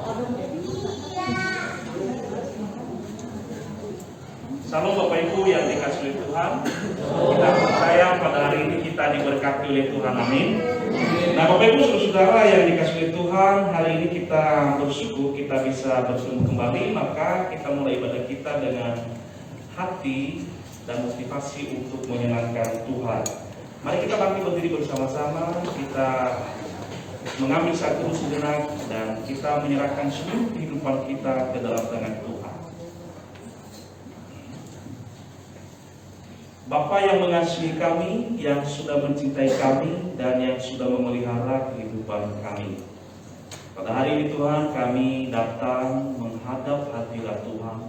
Salam Bapak Ibu yang dikasihi oleh Tuhan. Kita percaya pada hari ini kita diberkati oleh Tuhan, amin. Nah Bapak Ibu saudara yang dikasihi oleh Tuhan, hari ini kita bersyukur kita bisa bertemu kembali. Maka kita mulai ibadah kita dengan hati dan motivasi untuk menyenangkan Tuhan. Mari kita bangkit berdiri bersama-sama. Kita mengambil satu sejenak dan kita menyerahkan seluruh kehidupan kita ke dalam tangan Tuhan. Bapa yang mengasihi kami, yang sudah mencintai kami, dan yang sudah memelihara kehidupan kami. Pada hari ini Tuhan, kami datang menghadap hadirat Tuhan,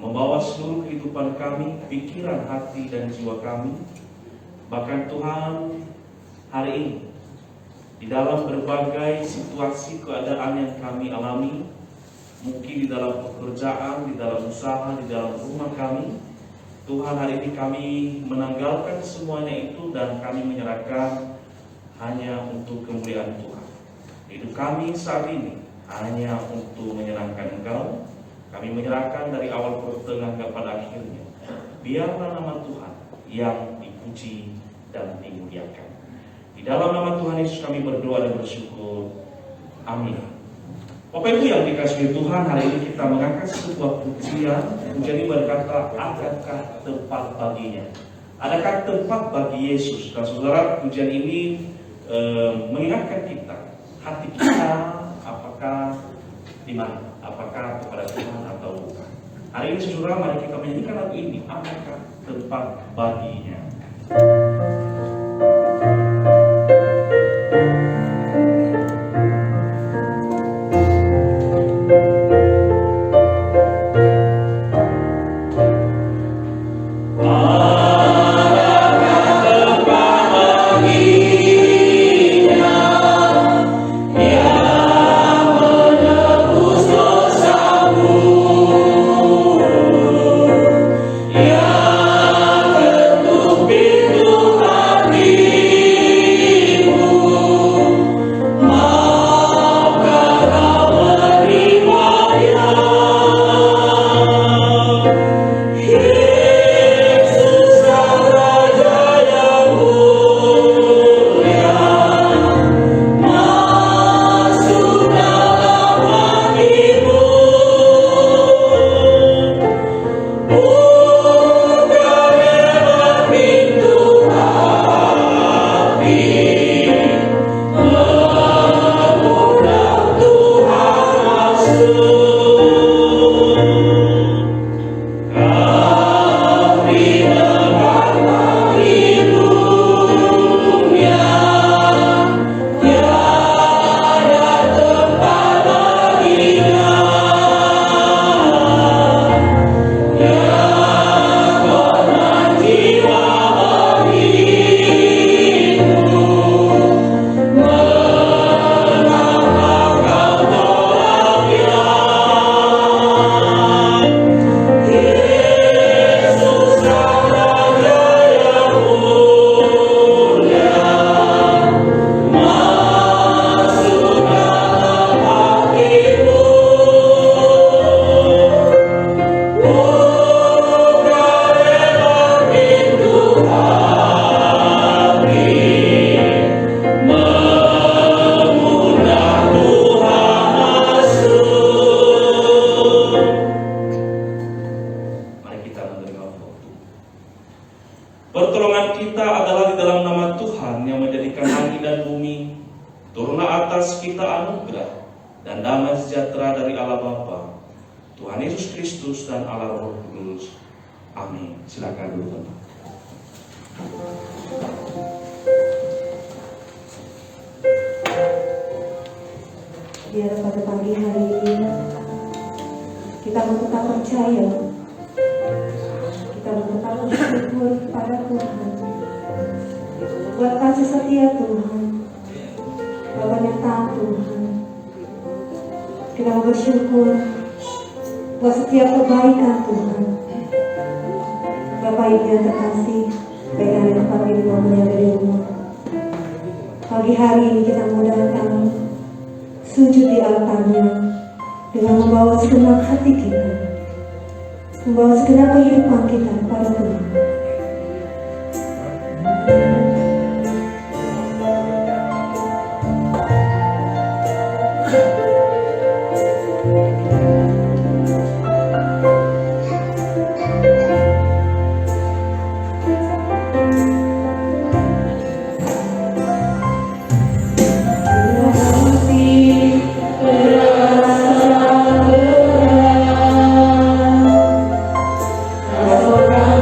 membawa seluruh kehidupan kami, pikiran, hati, dan jiwa kami. Bahkan Tuhan, hari ini, di dalam berbagai situasi keadaan yang kami alami, mungkin di dalam pekerjaan, di dalam usaha, di dalam rumah kami, Tuhan, hari ini kami menanggalkan semuanya itu dan kami menyerahkan hanya untuk kemuliaan Tuhan. Hidup kami saat ini hanya untuk menyenangkan Engkau. Kami menyerahkan dari awal pertengahan kepada akhirnya. Biarlah nama Tuhan yang dipuji dan dimuliakan. Di dalam nama Tuhan Yesus kami berdoa dan bersyukur. Amin. Bapak Ibu yang dikasihi Tuhan, hari ini kita mengangkat sebuah pujian. Pujian ini berkata, adakah tempat baginya? Adakah tempat bagi Yesus? Dan saudara, pujian ini mengingatkan kita, hati kita apakah di mana? Apakah kepada Tuhan atau bukan? Hari ini saudara, mari kita menyanyikan lagu ini, adakah tempat baginya? Pertolongan kita adalah di dalam nama Tuhan yang menjadikan langit dan bumi. Turunlah atas kita anugerah dan damai sejahtera dari Allah Bapa, Tuhan Yesus Kristus dan Allah Roh Kudus. Amin. Silakan dulu teman. Biar pada pagi hari ini kita tetap percaya, kita tetap bersyukur pada Tuhan buat kasih setia Tuhan, kebernyata Tuhan. Kita bersyukur buat setiap kebaikan Tuhan. Bapak Ibu yang terkasih, baik yang ada tempat ini maupun yang ada di rumah, pagi hari ini kita mau datang sujud di altarnya dengan membawa segenap hati kita, membawa segenap kehidupan kita kepada Tuhan.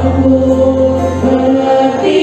Aku mengerti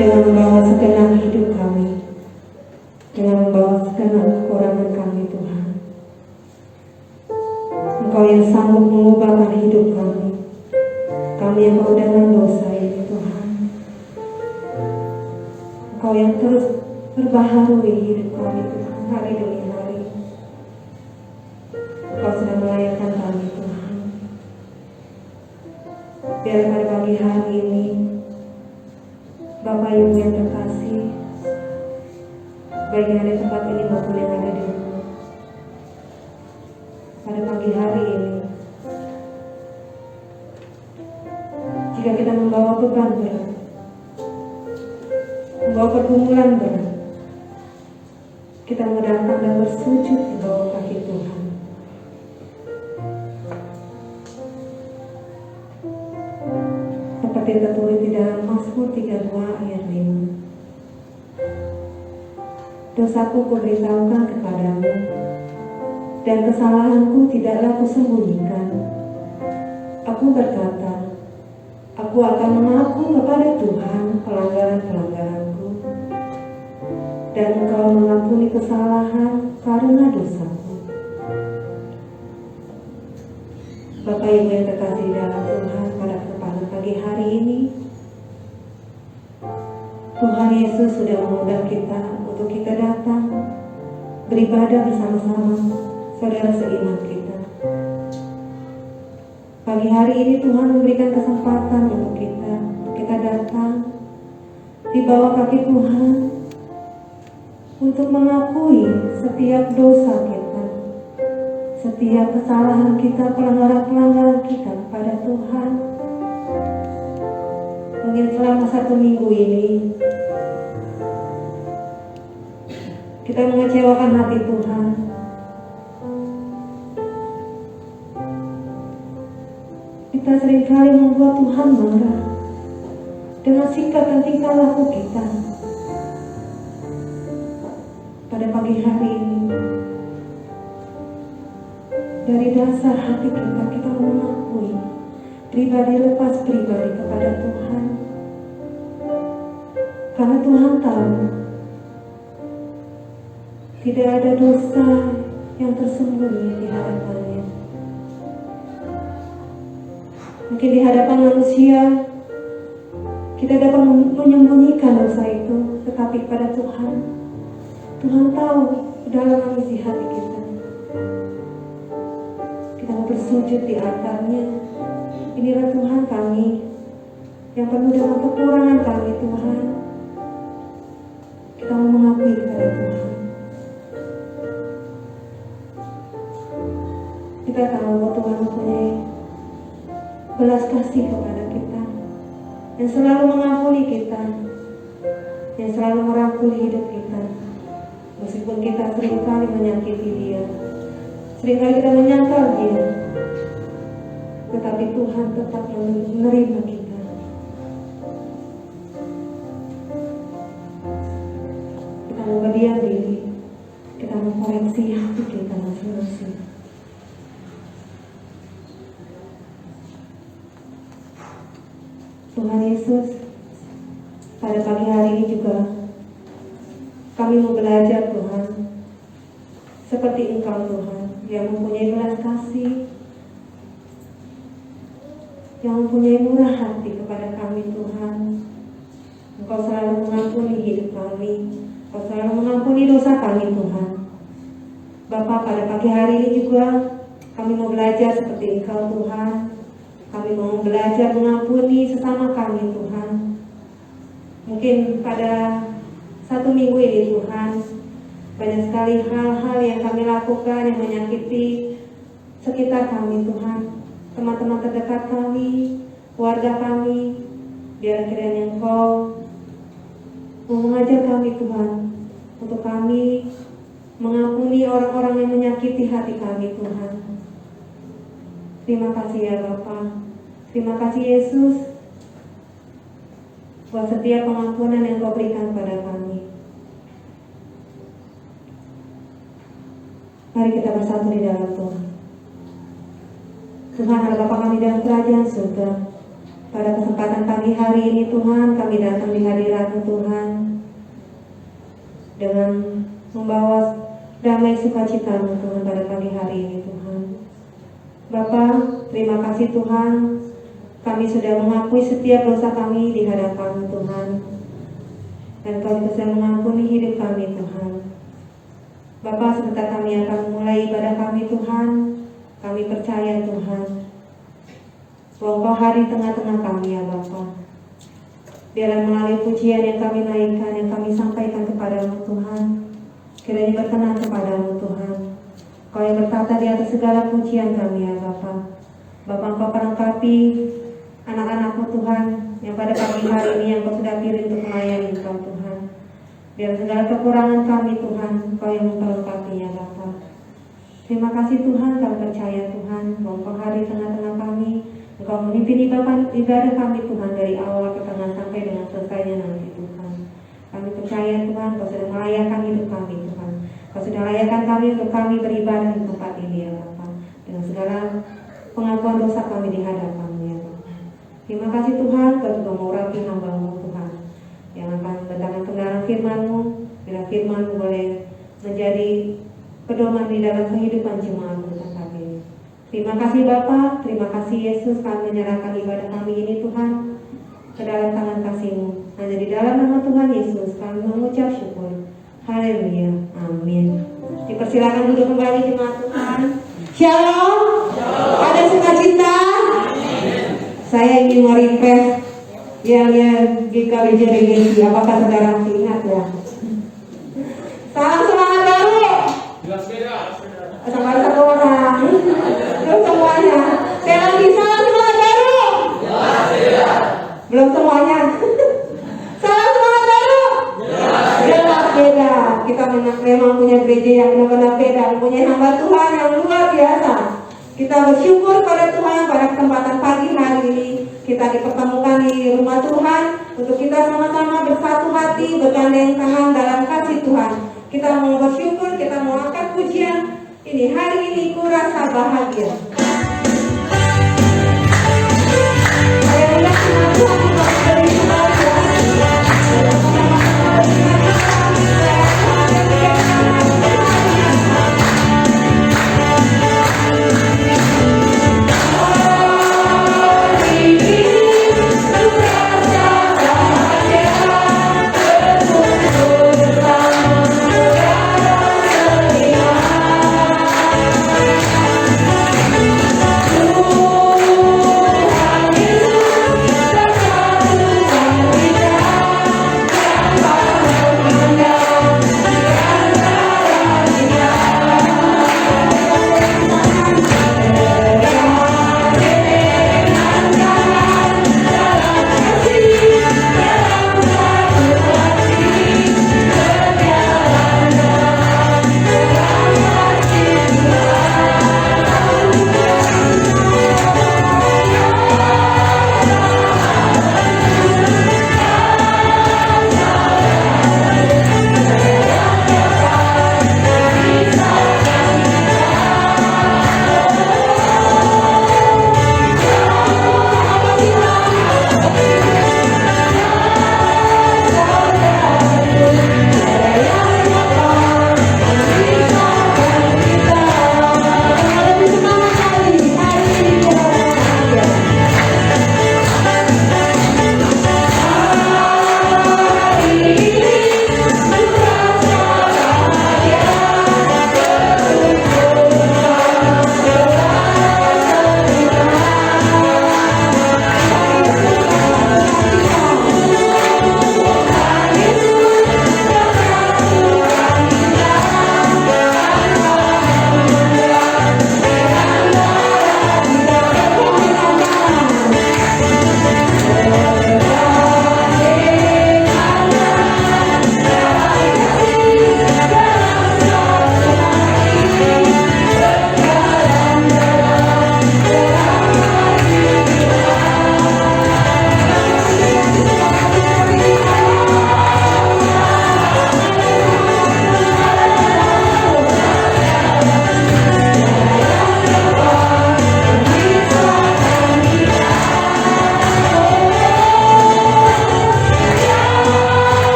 dengan membawa segenap hidup kami, dengan membawa segenap kekurangan kami Tuhan. Engkau yang sanggup mengubahkan hidup kami yang penuh dengan dosa ini Tuhan. Engkau yang terus berbaharui hidup kami Tuhan, hari demi hari. Engkau sudah melayakkan kami Tuhan. Biar pada pagi hari ini Bapak Ibu yang terkasih, baik yang ada di tempat ini maupun yang ada di rumah, pada pagi hari ini, jika kita membawa beban berat, membawa pergumulan berat, kita mau datang dan bersujud di bawah kaki Tuhan. Seperti tertulis di dalam Mazmur 32 ayat 5. Dosaku kuberitahukan kepadamu, dan kesalahanku tidaklah kusembunyikan. Aku berkata, aku akan mengaku kepada Tuhan pelanggaran-pelanggaranku, dan Engkau mengampuni kesalahan karena dosaku. Bapak Ibu yang terkasih dalam Tuhan, pada kesempatan pagi hari ini, Tuhan Yesus sudah mengundang kita untuk kita datang beribadah bersama-sama saudara seiman kita. Pagi hari ini Tuhan memberikan kesempatan untuk kita datang di bawah kaki Tuhan untuk mengakui setiap dosa kita, setiap kesalahan kita, pelanggaran-pelanggaran kita kepada Tuhan. Mungkin selama 1 minggu ini kita mengecewakan hati Tuhan. Kita seringkali membuat Tuhan marah dengan sikap dan tingkah laku kita. Pada pagi hari ini, dari dasar hati kita mengakui pribadi lepas pribadi kepada Tuhan. Karena Tuhan tahu tidak ada dosa yang tersembunyi di hadapannya. Mungkin di hadapan manusia kita dapat menyembunyikan dosa itu, tetapi pada Tuhan tahu dalam isi hati kita. Kita mau bersujud di altarnya. Inilah Tuhan kami yang penuh dengan kekurangan kami Tuhan. Kita mau mengakui kepada Tuhan. Kita tahu bahwa Tuhan mempunyai belas kasih kepada kita, yang selalu mengampuni kita, yang selalu merangkul hidup kita. Meskipun kita seringkali menyakiti Dia, seringkali kita menyangkal Dia, tetapi Tuhan tetap menerima kita. Kita mau berdiam diri, kita mau koreksi hati kita masing-masing. Tuhan Yesus, pada pagi hari ini juga kami mau belajar Tuhan, seperti Engkau Tuhan, yang mempunyai belas kasih, yang mempunyai murah hati kepada kami Tuhan. Engkau selalu mengampuni hidup kami, Engkau selalu mengampuni dosa kami Tuhan. Bapa, pada pagi hari ini juga kami mau belajar seperti Engkau Tuhan. Kami mau belajar mengampuni sesama kami Tuhan. Mungkin pada 1 minggu ini Tuhan, banyak sekali hal-hal yang kami lakukan yang menyakiti sekitar kami Tuhan, teman-teman terdekat kami, keluarga kami. Biar kiranya Engkau mau mengajar kami Tuhan, untuk kami mengampuni orang-orang yang menyakiti hati kami Tuhan. Terima kasih ya Bapa. Terima kasih Yesus buat setiap pengampunan yang Kau berikan pada kami. Mari kita bersatu di dalam Tuhan. Tuhan adalah Bapa kami dalam kerajaan surga. Pada kesempatan pagi hari ini Tuhan, kami datang di hadirat-Mu Tuhan dengan membawa damai sukacita-Mu Tuhan pada pagi hari ini Tuhan. Bapa, terima kasih Tuhan, kami sudah mengakui setiap dosa kami di hadapan-Mu Tuhan, dan Kau sudah mengampuni hidup kami Tuhan. Bapa, sebentar kami akan mulai ibadah kami Tuhan, kami percaya Tuhan, bahwa Kau hari tengah-tengah kami ya Bapa. Biarlah melalui pujian yang kami naikkan, yang kami sampaikan kepada-Mu Tuhan, kiranya berkenan kepada-Mu Tuhan. Kau yang bertata di atas segala pujian kami ya Bapa. Bapa, Engkau perlengkapi anak-anak-Mu Tuhan, yang pada pagi hari ini yang Kau sudah pilih untuk melayani Engkau Tuhan. Biar segala kekurangan kami Tuhan, Engkau yang memperlengkapinya Bapa. Terima kasih Tuhan, kami percaya Tuhan, bahwa Engkau hari tengah-tengah kami, Engkau memimpin ibadah kami Tuhan dari awal ke tengah sampai dengan selesainya nanti Tuhan. Kami percaya Tuhan, Kau sudah melayakkan hidup kami Tuhan. Kau sudah layakkan kami untuk kami beribadah di tempat ini ya Bapa, dengan segala pengakuan dosa kami di hadapan-Mu ya Bapa. Terima kasih Tuhan, Kau juga mengurapi hamba-Mu Tuhan, yang akan mendatangkan kebenaran firman-Mu, bila firman-Mu boleh menjadi pedoman di dalam kehidupan jemaat-Mu tempat ini. Terima kasih Bapa, terima kasih Yesus, kami menyerahkan ibadah kami ini Tuhan ke dalam tangan kasih-Mu. Hanya di dalam nama Tuhan Yesus kami mengucap syukur. Haleluya, amin. Dipersilakan duduk kembali jemaat Tuhan. Shalom. Ada sukacita. Saya ingin merefresh yang GKBJ Regensi. Apakah saudara masih ingat ya? Salam semangat baru. Jelas beda. Sama satu orang. Belum semuanya. Saya lagi salam semangat baru. Jelas beda. Belum semuanya. Salam semangat baru. Jelas beda. Kita memang punya gereja yang benar-benar beda, punya hamba Tuhan yang luar biasa. Kita bersyukur pada Tuhan pada kesempatan pagi hari ini kita dipertemukan di rumah Tuhan untuk kita sama-sama bersatu hati, bergandeng tangan dalam kasih Tuhan. Kita mau bersyukur, kita mau angkat pujian. Ini hari ini ku rasa bahagia. Saya undang jemaat Tuhan untuk berdiri bahagia. Terima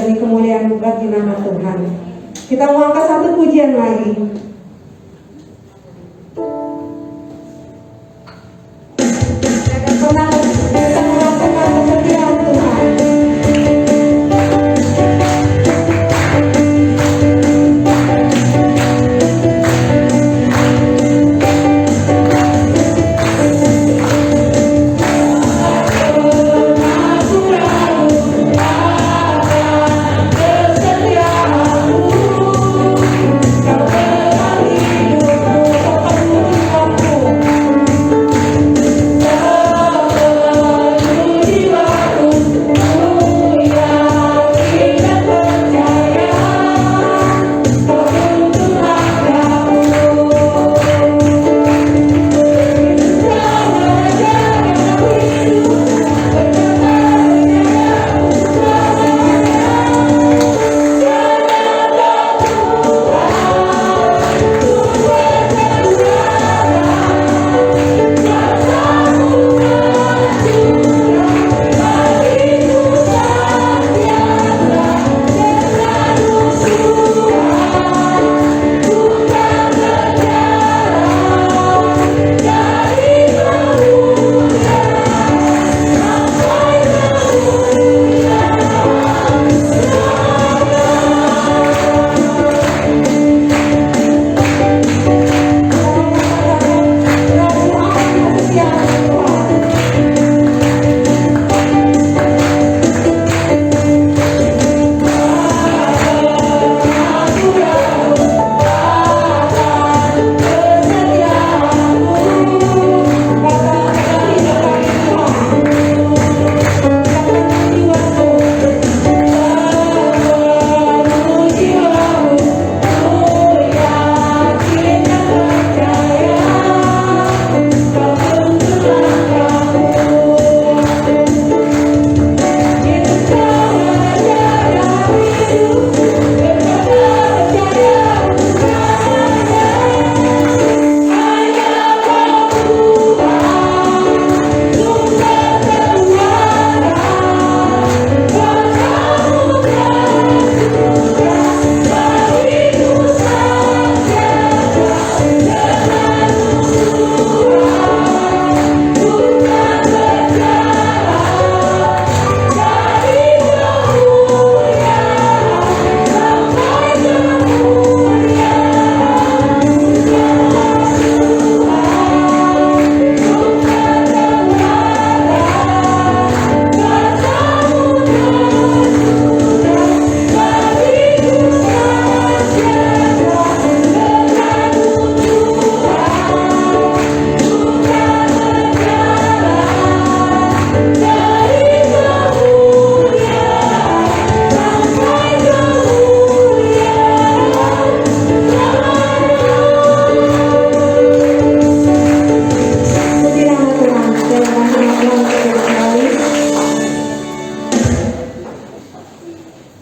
demi kemuliaan bagi nama Tuhan. Kita mau angkat satu pujian lagi. Jangan pernah kita merasakan kesetiaan Tuhan.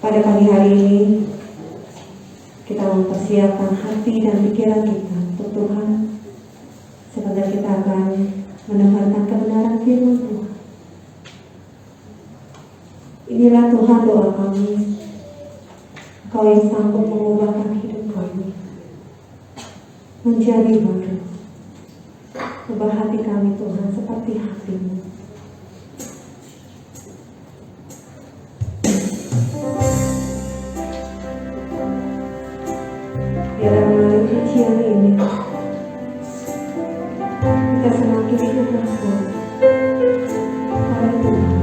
Pada pagi hari ini kita mempersiapkan hati dan pikiran kita untuk Tuhan, sebentar kita akan mendengarkan kebenaran firman Tuhan. Inilah Tuhan doa kami, Engkau yang sanggup mengubahkan hidup kami menjadi baru. Ubah hati kami Tuhan seperti hati-Mu. Biarlah melalui pujian ini kita semakin diubahkan oleh Tuhan.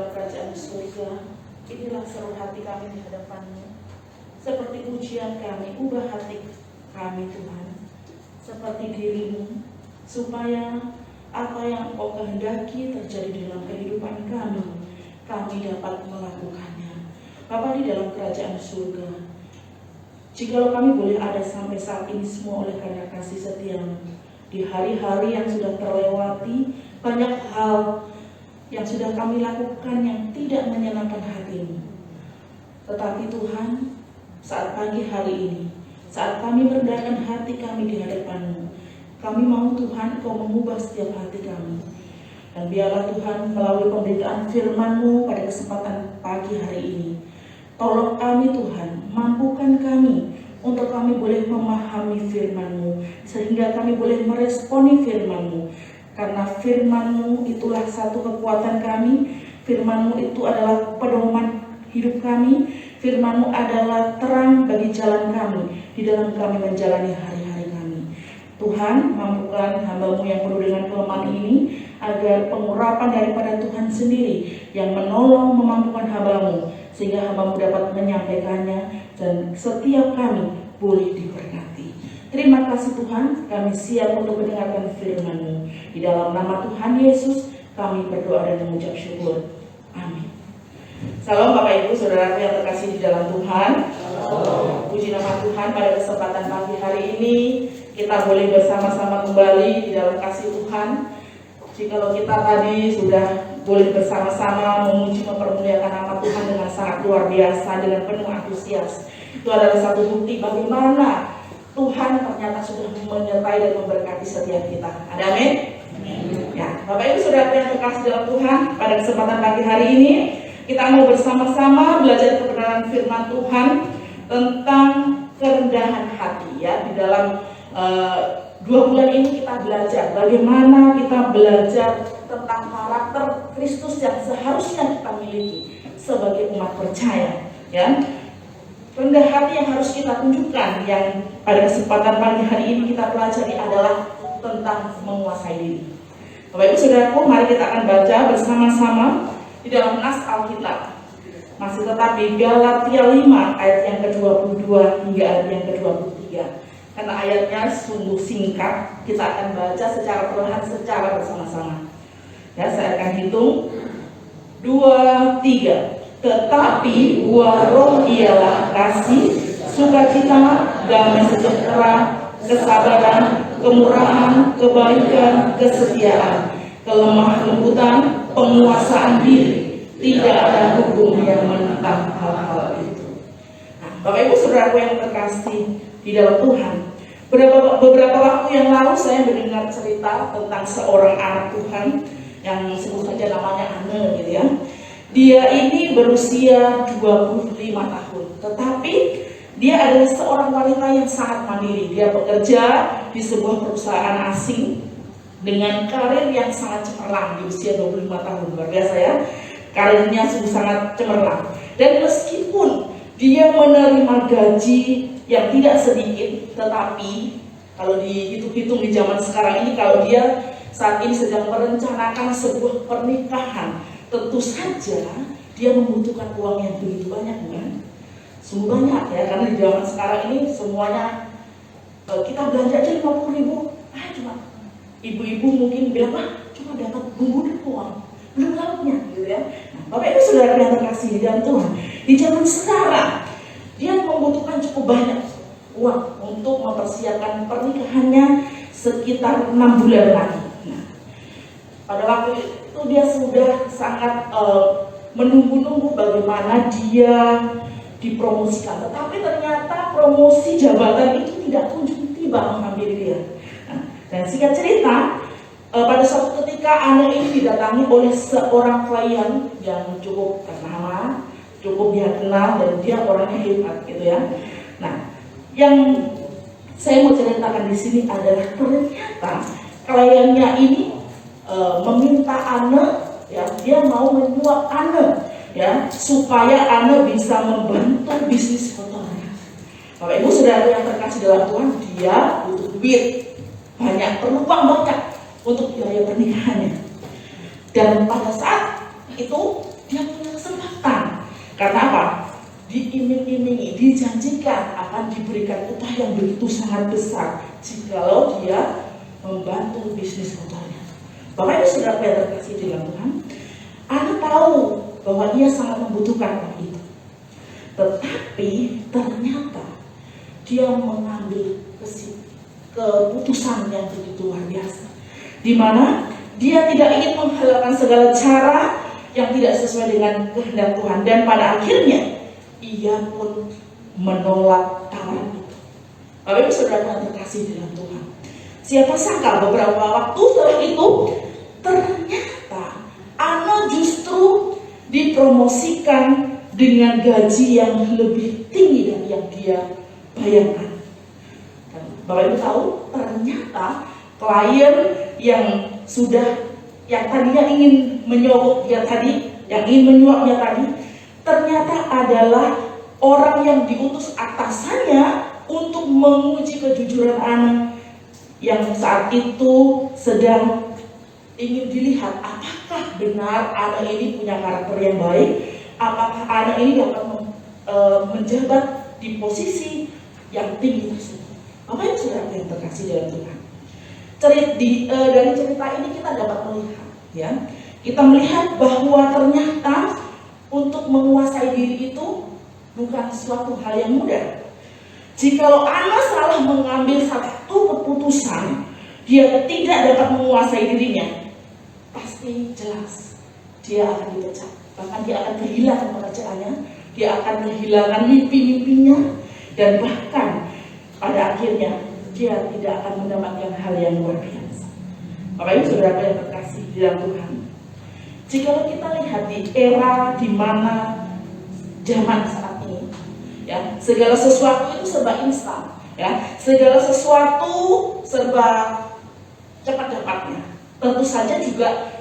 dalam kerajaan surga. Inilah seluruh hati kami di hadapan-Mu. Seperti pujian kami, ubah hati kami Tuhan, seperti diri-Mu, supaya apa yang Engkau kehendaki terjadi di dalam kehidupan kami dapat melakukannya. Bapa di dalam kerajaan surga, jikalau kami boleh ada sampai saat ini semua oleh karena kasih setia-Mu, di hari-hari yang sudah terlewati, banyak hal yang sudah kami lakukan yang tidak menyenangkan hati-Mu. Tetapi Tuhan, saat pagi hari ini, saat kami merendahkan hati kami di hadapan-Mu, kami mau Tuhan Kau mengubah setiap hati kami. Dan biarlah Tuhan melalui pemberitaan firman-Mu pada kesempatan pagi hari ini, tolong kami Tuhan, mampukan kami untuk kami boleh memahami firman-Mu, sehingga kami boleh meresponi firman-Mu. Karena firman-Mu itulah satu kekuatan kami, firman-Mu itu adalah pedoman hidup kami, firman-Mu adalah terang bagi jalan kami di dalam kami menjalani hari-hari kami. Tuhan, mampukan hamba-Mu yang penuh dengan kelemahan ini, agar pengurapan daripada Tuhan sendiri yang menolong memampukan hamba-Mu, sehingga hamba-Mu dapat menyampaikannya dan setiap kami boleh diberkati. Terima kasih Tuhan, kami siap untuk mendengarkan firman-Mu. Di dalam nama Tuhan Yesus, kami berdoa dan mengucap syukur. Amin. Salam Bapak Ibu Saudara yang terkasih di dalam Tuhan. Puji nama Tuhan, pada kesempatan pagi hari ini kita boleh bersama-sama kembali di dalam kasih Tuhan. Jikalau kita tadi sudah boleh bersama-sama memuji mempermuliakan nama Tuhan dengan sangat luar biasa, dengan penuh antusias, itu adalah satu bukti bagaimana Tuhan ternyata sudah menyertai dan memberkati setiap kita. Ada amin? Ya, Bapak Ibu Saudara yang terkasih dalam Tuhan, pada kesempatan pagi hari ini kita mau bersama-sama belajar kebenaran firman Tuhan tentang kerendahan hati. Ya, di dalam 2 bulan ini kita belajar bagaimana kita belajar tentang karakter Kristus yang seharusnya kita miliki sebagai umat percaya. Ya, rendah hati yang harus kita tunjukkan, yang pada kesempatan pagi hari ini kita pelajari adalah tentang menguasai diri. Bapak Ibu Saudaraku, mari kita akan baca bersama-sama di dalam nas Alkitab. Masih tetap di Galatia 5 ayat yang ke-22 hingga ayat yang ke-23. Karena ayatnya sungguh singkat, kita akan baca secara perlahan secara bersama-sama. Ya, saya akan hitung 2, 3. Tetapi buah roh ialah kasih, sukacita, damai sejahtera, kesabaran, kemurahan, kebaikan, kesetiaan, kelemah lembutan, penguasaan diri. Tidak ada hukum yang menentang hal-hal itu. Nah, Bapak Ibu Saudaraku yang terkasih di dalam Tuhan, beberapa waktu yang lalu saya mendengar cerita tentang seorang anak Tuhan yang sebut saja namanya Anne, gitu ya. Dia ini berusia 25 tahun, tetapi dia adalah seorang wanita yang sangat mandiri. Dia bekerja di sebuah perusahaan asing dengan karir yang sangat cemerlang di usia 25 tahun. Luar biasa ya, karirnya sungguh sangat cemerlang. Dan meskipun dia menerima gaji yang tidak sedikit, tetapi kalau dihitung-hitung di zaman sekarang ini, kalau dia saat ini sedang merencanakan sebuah pernikahan, tentu saja dia membutuhkan uang yang begitu banyak, kan? Sungguh banyak ya, karena di zaman sekarang ini semuanya kita belanja aja 50.000, cuma ibu-ibu mungkin bilang, cuma dapat bumbu doang, belum lauknya, gitu ya. Nah, Bapak Ibu Saudara yang terkasih di dalam Tuhan, di zaman sekarang dia membutuhkan cukup banyak uang untuk mempersiapkan pernikahannya sekitar 6 bulan lagi. Nah, pada waktu itu dia sudah sangat menunggu-nunggu bagaimana dia dipromosikan, tetapi ternyata promosi jabatan itu tidak kunjung tiba menghampiri dia. Nah, dan singkat cerita, pada suatu ketika Anne ini didatangi oleh seorang klien yang cukup ternama, cukup dia kenal, dan dia orangnya hebat, gitu ya. Nah, yang saya mau ceritakan di sini adalah ternyata kliennya ini meminta Anne, ya, dia mau menyuap Anne, ya, supaya Anne bisa membantu bisnis fotonya. Bapak Ibu Saudara yang terkasih dalam Tuhan, dia butuh duit banyak, perlu uang banyak untuk biaya pernikahannya. Dan pada saat itu dia Karena apa? Diiming-imingi, dijanjikan akan diberikan upah yang begitu sangat besar jikalau dia membantu bisnis kotornya. Bapak Ibu Saudara yang terkasih di dalam Tuhan, Anda tahu bahwa ia sangat membutuhkan orang itu. Tetapi ternyata dia mengambil keputusan yang begitu luar biasa, di mana dia tidak ingin menghalalkan segala cara yang tidak sesuai dengan kehendak Tuhan, dan pada akhirnya ia pun menolak tawaran itu. Bapak Ibu Saudara yang terkasih di dalam Tuhan, siapa sangka beberapa waktu setelah itu ternyata Ana justru dipromosikan dengan gaji yang lebih tinggi dari yang dia bayangkan. Dan Bapak Ibu tahu, ternyata klien yang tadinya ingin menyogok dia tadi, yang ingin menyuapnya tadi, ternyata adalah orang yang diutus atasannya untuk menguji kejujuran Ana, yang saat itu sedang ingin dilihat apakah benar Ana ini punya karakter yang baik, apakah Ana ini dapat menjabat di posisi yang tinggi tersebut. Bapak Ibu Saudara yang terkasih dalam Tuhan, dari cerita ini kita dapat melihat, ya, kita melihat bahwa ternyata untuk menguasai diri itu bukan suatu hal yang mudah. Jikalau Ana salah mengambil satu keputusan, dia tidak dapat menguasai dirinya, pasti jelas dia akan dipecat. Bahkan dia akan kehilangan pekerjaannya, dia akan kehilangan mimpi-mimpinya, dan bahkan pada akhirnya dia tidak akan mendapatkan hal yang luar biasa. Bapak Ibu Saudara yang terkasih di dalam Tuhan, jikalau kita lihat di era di mana zaman saat ini, ya, segala sesuatu itu serba instan, ya, segala sesuatu serba cepat-cepatnya. Tentu saja juga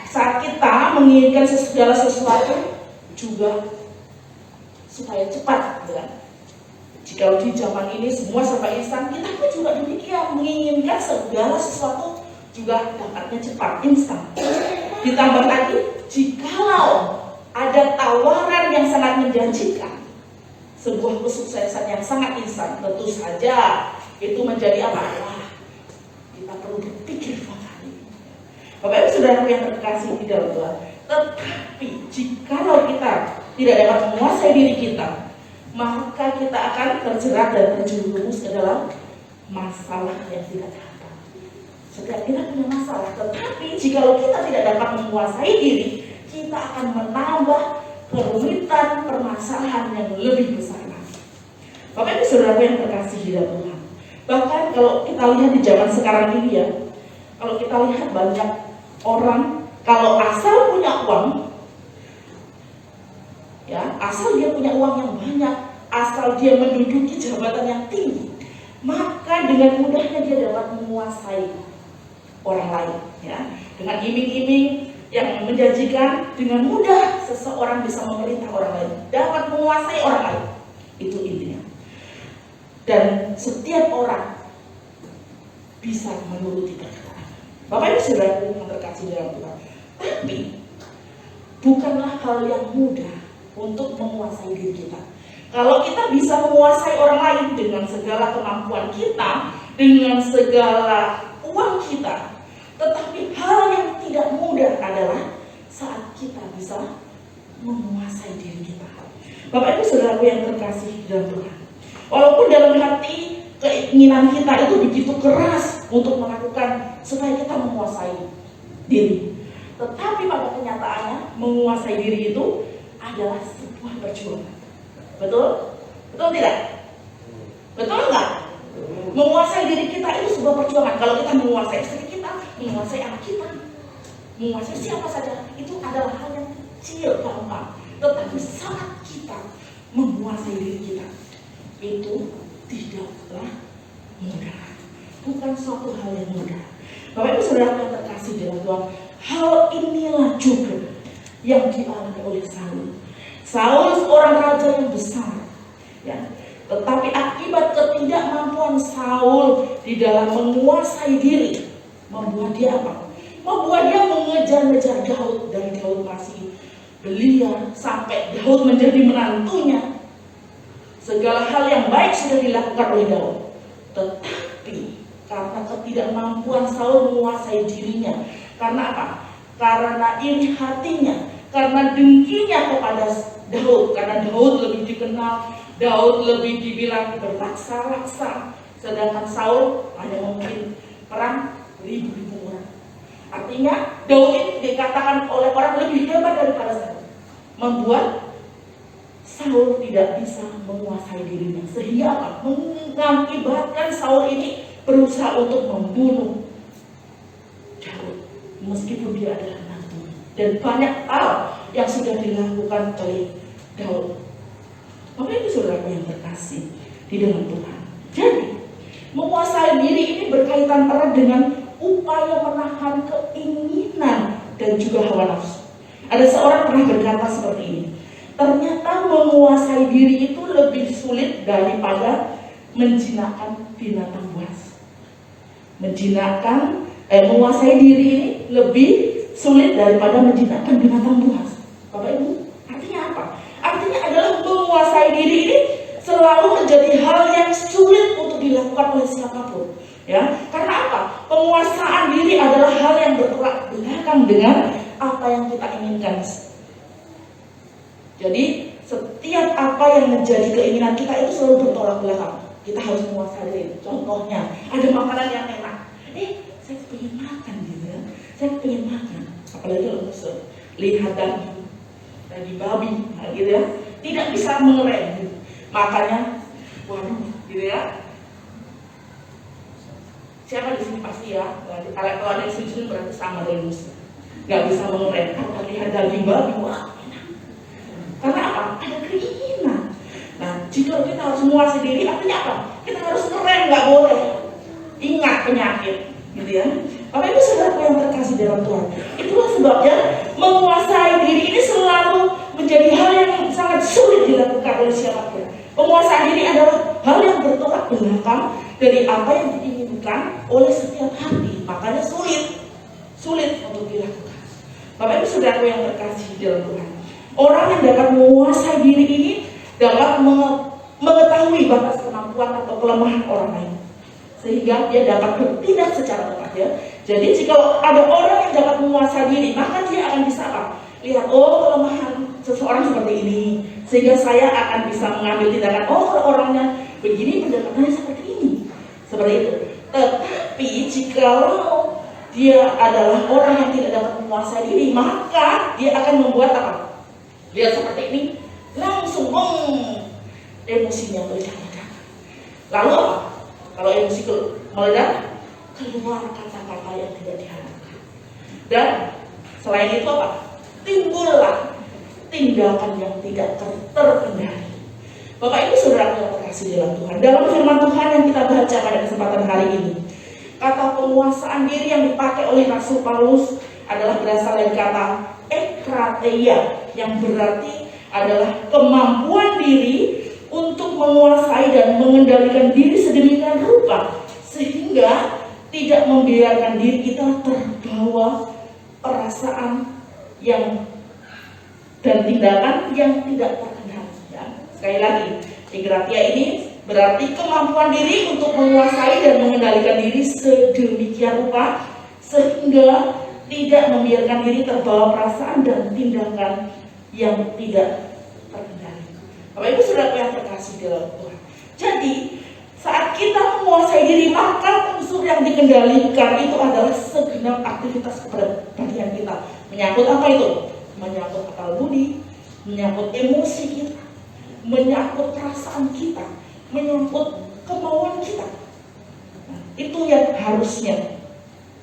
saat kita menginginkan segala sesuatu juga supaya cepat, ya. Jika di zaman ini semua serba instan, kita pun juga demikian, menginginkan segala sesuatu juga dapatnya cepat, instan. Ditambah lagi, jikalau ada tawaran yang sangat menjanjikan, sebuah kesuksesan yang sangat instan, tentu saja itu menjadi apa? Wah, kita perlu berpikir dua kali. Bapak Ibu Saudara yang terkasih di dalam Tuhan, tetapi jikalau kita tidak dapat menguasai diri kita, maka kita akan terjerat dan terjerumus ke dalam masalah yang tidak terhadap. Setiap kita punya masalah, tetapi jikalau kita tidak dapat menguasai diri, kita akan menambah kerumitan permasalahan yang lebih besar lagi. Bapak Ibu Saudara yang terkasih di dalam Tuhan, bahkan kalau kita lihat di zaman sekarang ini, ya, kalau kita lihat banyak orang, kalau asal punya uang, ya, asal dia punya uang yang banyak, asal dia menduduki jabatan yang tinggi, maka dengan mudahnya dia dapat menguasai orang lain, ya. Dengan iming-iming yang menjanjikan, dengan mudah seseorang bisa memerintah orang lain, dapat menguasai orang lain. Itu intinya. Dan setiap orang bisa menuruti perkataan. Bapak Ibu Saudara yang terkasih dalam Tuhan, tapi bukanlah hal yang mudah untuk menguasai diri kita. Kalau kita bisa menguasai orang lain dengan segala kemampuan kita, dengan segala uang kita, tetapi hal yang tidak mudah adalah saat kita bisa menguasai diri kita. Bapak Ibu Saudaraku yang terkasih dalam Tuhan, walaupun dalam hati keinginan kita itu begitu keras untuk melakukan supaya kita menguasai diri, tetapi pada kenyataannya menguasai diri itu adalah sebuah perjuangan. Betul? Betul tidak? Betul enggak? Menguasai diri kita itu sebuah perjuangan. Kalau kita menguasai istri kita, menguasai anak kita, menguasai siapa saja, itu adalah hal yang kecil, gampang. Tetapi saat kita menguasai diri kita, itu tidaklah mudah. Bukan suatu hal yang mudah. Bapak Ibu Saudara yang terkasih dalam Tuhan, hal inilah juga yang dialami oleh Saul. Saul seorang raja yang besar, ya. Tetapi akibat ketidakmampuan Saul di dalam menguasai diri, membuat dia apa? Membuat dia mengejar-ngejar Daud, dan Daud masih belia sampai Daud menjadi menantunya. Segala hal yang baik sudah dilakukan oleh Daud. Tetapi karena ketidakmampuan Saul menguasai dirinya, karena apa? Karena iri hatinya, karena dengkinya kepada Daud, karena Daud lebih dikenal, Daud lebih dibilang berlaksa-laksa, sedangkan Saul hanya memimpin perang ribu-ribu orang. Artinya Daud ini dikatakan oleh orang lebih hebat daripada Saul, membuat Saul tidak bisa menguasai dirinya, sehingga apa? Mengakibatkan Saul ini berusaha untuk membunuh Daud meskipun dia adalah nabi. Dan banyak hal yang sudah dilakukan oleh Daud. Bapak Ibu Saudara yang terkasih di dalam Tuhan. Jadi menguasai diri ini berkaitan erat dengan upaya menahan keinginan dan juga hawa nafsu. Ada seorang pernah berkata seperti ini, ternyata menguasai diri itu lebih sulit daripada menjinakkan binatang buas. Menguasai diri ini lebih sulit daripada menjinakkan binatang buas. Bapak Ibu, artinya apa? Artinya adalah menguasai diri ini selalu menjadi hal yang sulit untuk dilakukan oleh siapapun. Ya, karena apa? Penguasaan diri adalah hal yang bertolak belakang dengan apa yang kita inginkan. Jadi setiap apa yang menjadi keinginan kita itu selalu bertolak belakang. Kita harus menguasai diri. Contohnya, ada makanan yang enak. Saya pengen makan gitu ya. Saya pengen makan. Apalagi kalau lihat daging babi, gitu ya. Tidak bisa mengerem. Gitu. Makanya, waduh, gitu ya. Siapa di sini pasti ya, kalau ada yang setuju berarti sama dengan muslim. Gak bisa mengerem. Kalau lihat daging babi, wah enak. Karena apa? Ada keinginan. Nah, jika kita harus menguasai diri, artinya apa? Kita harus ngerem, nggak boleh. Ingat penyakit, gitu ya. Bapak Ibu Saudara yang terkasih dalam Tuhan. Itulah sebabnya menguasai diri ini selalu menjadi hal yang sangat sulit dilakukan oleh siapapun. Penguasaan diri adalah hal yang bertolak belakang dari apa yang diinginkan oleh setiap hati. Makanya sulit untuk dilakukan. Bapak Ibu Saudara yang terkasih dalam Tuhan. Orang yang dapat menguasai diri ini dapat mengetahui batas kemampuan atau kelemahan orang lain, sehingga dia dapat bertindak secara tepat ya. Jadi jika ada orang yang dapat menguasai diri, maka dia akan bisa apa? Lihat, kelemahan seseorang seperti ini, sehingga saya akan bisa mengambil tindakan. Kalau orangnya begini, pendekatannya seperti ini, seperti itu. Tetapi jikalau dia adalah orang yang tidak dapat menguasai diri, maka dia akan membuat apa? Lihat seperti ini, langsung emosinya meledak-ledak. Lalu apa? Kalau emosi meledak, keluar kata-kata yang tidak diharapkan. Dan selain itu apa? Timbullah tindakan yang tidak terkendali. Bapak Ibu Saudara yang terkasih dalam Tuhan, dalam firman Tuhan yang kita baca pada kesempatan hari ini, kata penguasaan diri yang dipakai oleh Rasul Paulus adalah berasal dari kata ekrateia, yang berarti adalah kemampuan diri untuk menguasai dan mengendalikan diri sedemikian rupa sehingga tidak membiarkan diri kita terbawa perasaan yang dan tindakan yang tidak terkendali. Ya. Sekali lagi, ekrateia ini berarti kemampuan diri untuk menguasai dan mengendalikan diri sedemikian rupa sehingga tidak membiarkan diri terbawa perasaan dan tindakan yang tidak terkendali. Bapak Ibu Saudara yang terkasih dalam Tuhan. Jadi saat kita menguasai diri, maka unsur yang dikendalikan itu adalah segenap aktivitas kepribadian kita. Menyangkut apa itu? Menyangkut akal budi, menyangkut emosi kita, menyangkut perasaan kita, menyangkut kemauan kita. Nah, itu yang harusnya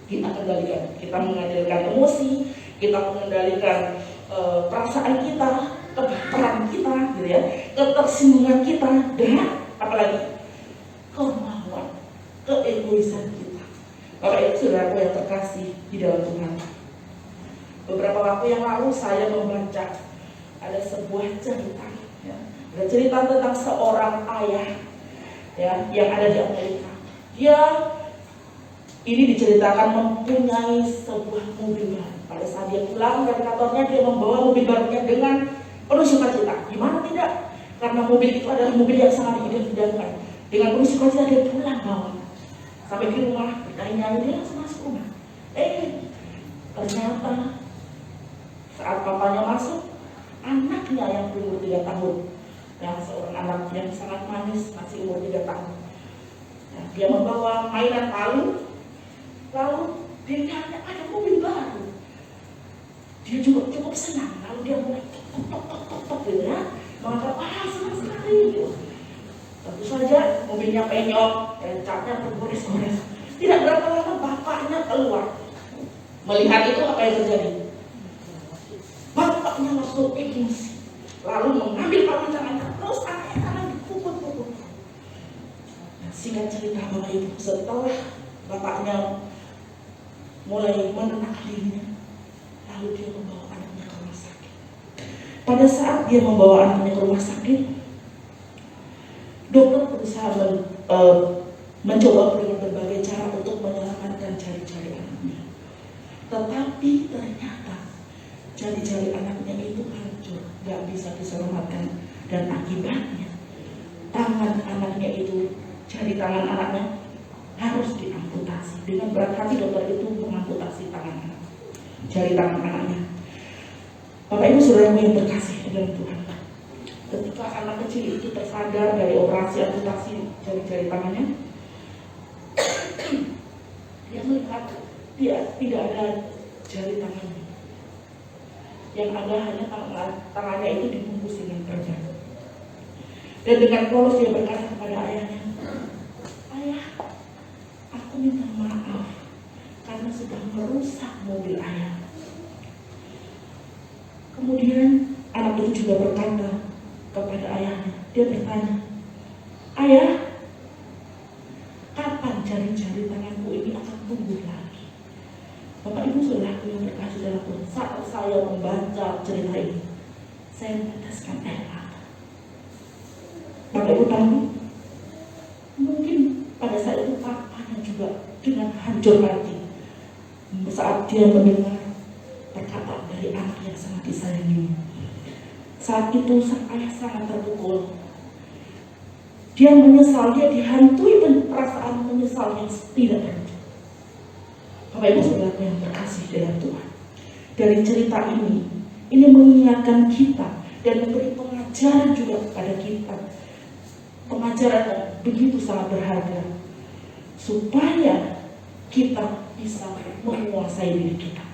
kita kendalikan. Kita mengendalikan emosi, kita mengendalikan perasaan kita, kebaperan kita, gitu ya, ketersinggungan kita, dan apalagi kemauan, keegoisan kita. Bapak Ibu Saudara yang terkasih di dalam Tuhan. Beberapa waktu yang lalu saya membaca ada sebuah cerita, ya. Ada cerita tentang seorang ayah, ya, yang ada di Amerika. Dia ini diceritakan mempunyai sebuah mobil baru. Pada saat dia pulang dari kantornya, dia membawa mobil barunya dengan penuh sukacita. Gimana tidak? Karena mobil itu adalah mobil yang sangat diidam-idamkan. Dengan penuh sukacita dia pulang bawa. Sampai di rumah, bertanya, dia langsung masuk rumah. Ternyata saat papanya masuk, anaknya yang berumur 3 tahun, yang seorang anak yang sangat manis, masih umur 3 tahun. Nah, dia membawa mainan palu, lalu dia tanya, ada mobil baru. Dia juga cukup senang, lalu dia mulai tok gitu ya, menganggap senang sekali gitu. Tentu saja mobilnya penyok, catnya tergores-gores. Tidak berapa lama bapaknya keluar. Melihat itu apa yang terjadi? Bapaknya langsung emosi, lalu mengambil palu tangannya, terus anaknya dipukul-pukul. Singkat cerita Bapak Ibu, setelah bapaknya mulai menenangkan dirinya, lalu dia membawa anaknya ke rumah sakit. Pada saat dia membawa anaknya ke rumah sakit, dokter berusaha mencoba dengan berbagai cara untuk menyelamatkan jari-jari anaknya. Tetapi ternyata jari-jari anaknya itu hancur, gak bisa diselamatkan, dan akibatnya tangan anaknya itu, jari tangan anaknya harus diamputasi. Dengan berat hati dokter itu mengamputasi jari tangan anaknya. Bapak Ibu Saudaraku yang terkasih di dalam Tuhan, ketika anak kecil itu tersadar dari operasi amputasi jari-jari tangannya, dia melihat dia tidak ada jari tangannya. Yang ada hanya tangannya itu dibungkus dengan perban. Dan dengan polos dia berkata kepada ayahnya, "Ayah, aku minta maaf karena sudah merusak mobil ayah." Kemudian anak itu juga berkata kepada ayahnya, dia bertanya, "Ayah, kapan jari-jari tanganku ini akan tumbuh lagi?" Bapak Ibu Saudaraku yang terkasih dalam Tuhan, saat saya membaca cerita ini, saya meneteskan air mata. Bapak Ibu tahu, mungkin pada saat itu papanya juga dengan hancur hati saat dia mendengar perkataan dari anak yang sangat disayangi. Saat itu sang ayah sangat terpukul. Dia menyesal, dia dihantui perasaan menyesal yang tidak berhenti. Bapak Ibu Saudara yang terkasih dalam Tuhan, dari cerita ini mengingatkan kita dan memberi pengajaran juga kepada kita, pengajaran yang begitu sangat berharga, supaya kita bisa menguasai diri kita.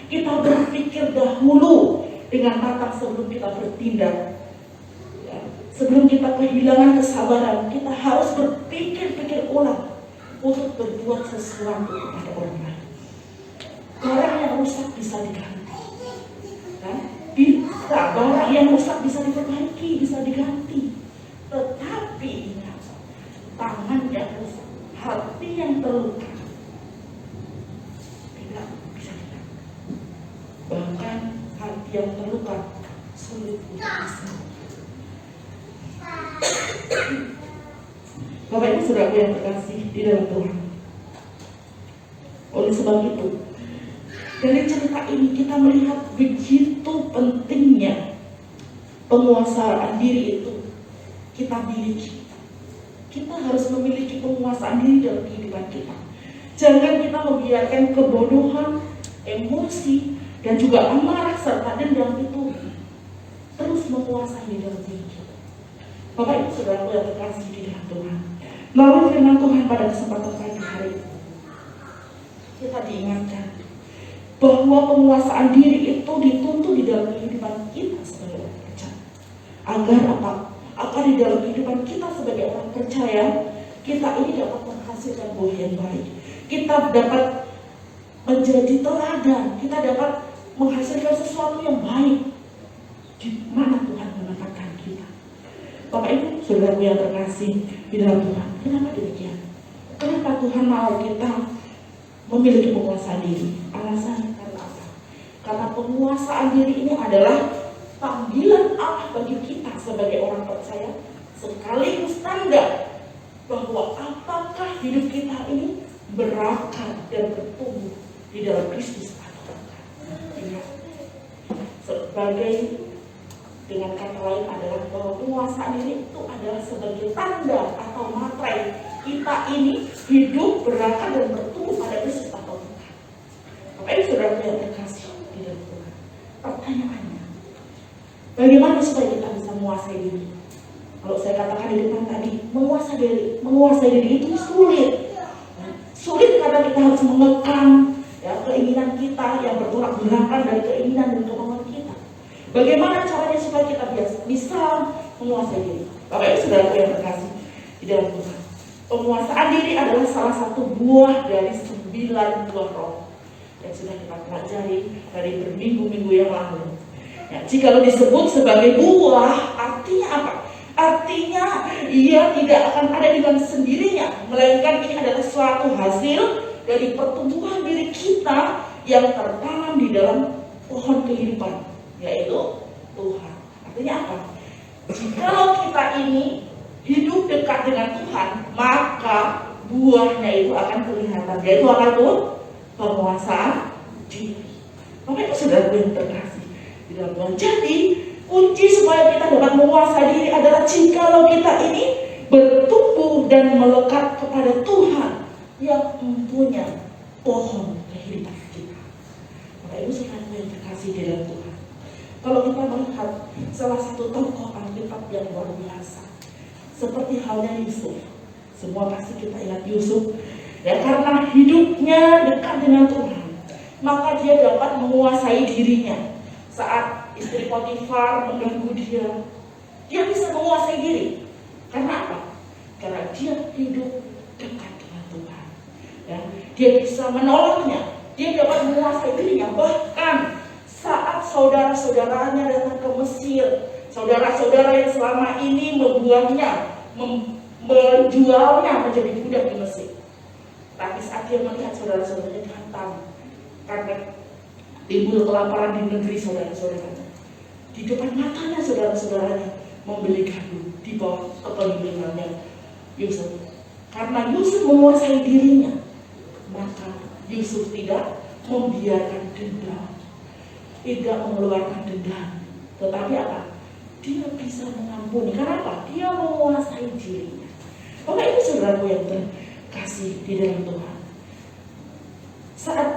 Kita berpikir dahulu dengan matang sebelum kita bertindak. Ya, sebelum kita kehilangan kesabaran, kita harus berpikir-pikir ulang untuk berbuat sesuatu kepada orang lain. Barang yang rusak bisa diganti, kan? Bisa, barang yang rusak bisa diperbaiki, bisa diganti. Tetapi ingat, tangan yang rusak, hati yang terluka, tidak bisa diganti. Bahkan hati yang terluka sulit untuk disembuhkan. Bapak Ibu Saudaraku yang terkasih di dalam Tuhan, oleh sebab itu, dari cerita ini kita melihat begitu pentingnya penguasaan diri itu kita miliki. Kita harus memiliki penguasaan diri dalam kehidupan kita. Jangan kita membiarkan kebodohan, emosi, dan juga amarah serta dendam itu terus menguasai di dalam diri kita. Bapak Ibu Saudaraku yang terkasih di dalam Tuhan, melalui firman Tuhan pada kesempatan pagi hari ini, kita diingatkan bahwa penguasaan diri itu dituntut di dalam kehidupan kita sebagai orang percaya. Agar apa? Agar di dalam kehidupan kita sebagai orang percaya, kita ini dapat menghasilkan buah yang baik. Kita dapat menjadi teladan, kita dapat menghasilkan sesuatu yang baik di mana Tuhan menempatkan kita. Bapak Ibu Saudaraku yang terkasih di dalam Tuhan, kenapa demikian? Kenapa Tuhan mau kita memiliki penguasaan diri? Alasannya karena apa? Karena penguasaan diri ini adalah panggilan Allah bagi kita sebagai orang percaya, sekaligus tanda bahwa apakah hidup kita ini berakar dan bertumbuh di dalam Kristus atau tidak. Sebagai dengan kata lain adalah bahwa penguasaan diri itu adalah sebagai tanda atau materai kita ini hidup, berakar dan bertumbuh pada Kristus atau Tuhan. Bapak Ibu Saudara yang terkasih di dalam Tuhan. Pertanyaannya, bagaimana supaya kita bisa menguasai diri? Kalau saya katakan di depan tadi, menguasai diri itu sulit. Sulit karena kita harus mengekang keinginan kita yang bertolak belakang dari keinginan dan kemauan kita. Bagaimana caranya supaya kita bisa menguasai diri? Bapak Ibu Saudara yang terkasih di dalam Tuhan. Penguasaan diri adalah salah satu buah dari 9 buah roh yang sudah kita pelajari dari berminggu-minggu yang lalu. Ya, jika disebut sebagai buah, artinya apa? Artinya ia tidak akan ada dengan sendirinya, melainkan ini adalah suatu hasil dari pertumbuhan diri kita yang tertanam di dalam pohon kehidupan, yaitu Tuhan. Artinya apa? Jikalau kita ini hidup dekat dengan Tuhan, maka buahnya itu akan kelihatan, yaitu apa itu? Penguasaan diri. Bapak Ibu Saudara yang terkasih di dalam Tuhan. Jadi kunci supaya kita dapat menguasai diri adalah jikalau kita ini bertumbuh dan melekat kepada Tuhan yang mempunyai pohon kehidupan kita. Bapak Ibu Saudara yang terkasih di dalam Tuhan. Kalau kita melihat salah satu tokoh Alkitab yang luar biasa, seperti halnya Yusuf. Semua pasti kita ingat Yusuf. Ya, karena hidupnya dekat dengan Tuhan, maka dia dapat menguasai dirinya. Saat istri Potifar mengganggu dia bisa menguasai diri. Karena apa? Karena dia hidup dekat dengan Tuhan. Ya, dia bisa menolaknya. Dia dapat menguasai dirinya. Bahkan saat saudara-saudaranya datang ke Mesir, saudara-saudara yang selama ini menjualnya menjadi budak di Mesir. Tapi saat dia melihat saudara-saudaranya dihantam karena timbul kelaparan di negeri saudara-saudaranya, di depan matanya saudara-saudaranya membeli gandum di bawah kepemimpinannya Yusuf. Karena Yusuf menguasai dirinya, maka Yusuf tidak membiarkan dendam, tidak mengeluarkan dendam, tetapi apa? Dia bisa mengampuni. Karena apa? Dia menguasai dirinya. Bapak Ibu Saudaraku yang terkasih di dalam Tuhan, saat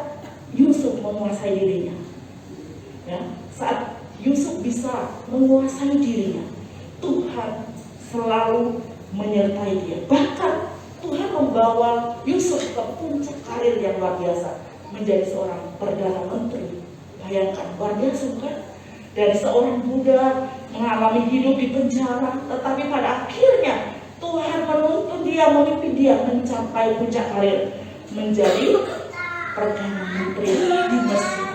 Yusuf menguasai dirinya, ya, saat Yusuf bisa menguasai dirinya, Tuhan selalu menyertai dia. Bahkan Tuhan membawa Yusuf ke puncak karir yang luar biasa, menjadi seorang perdana menteri. Bayangkan, luar biasa bukan? Dari seorang budak mengalami hidup di penjara, tetapi pada akhirnya Tuhan menuntun dia, memimpin dia mencapai puncak karir, menjadi perdana menteri di Mesir.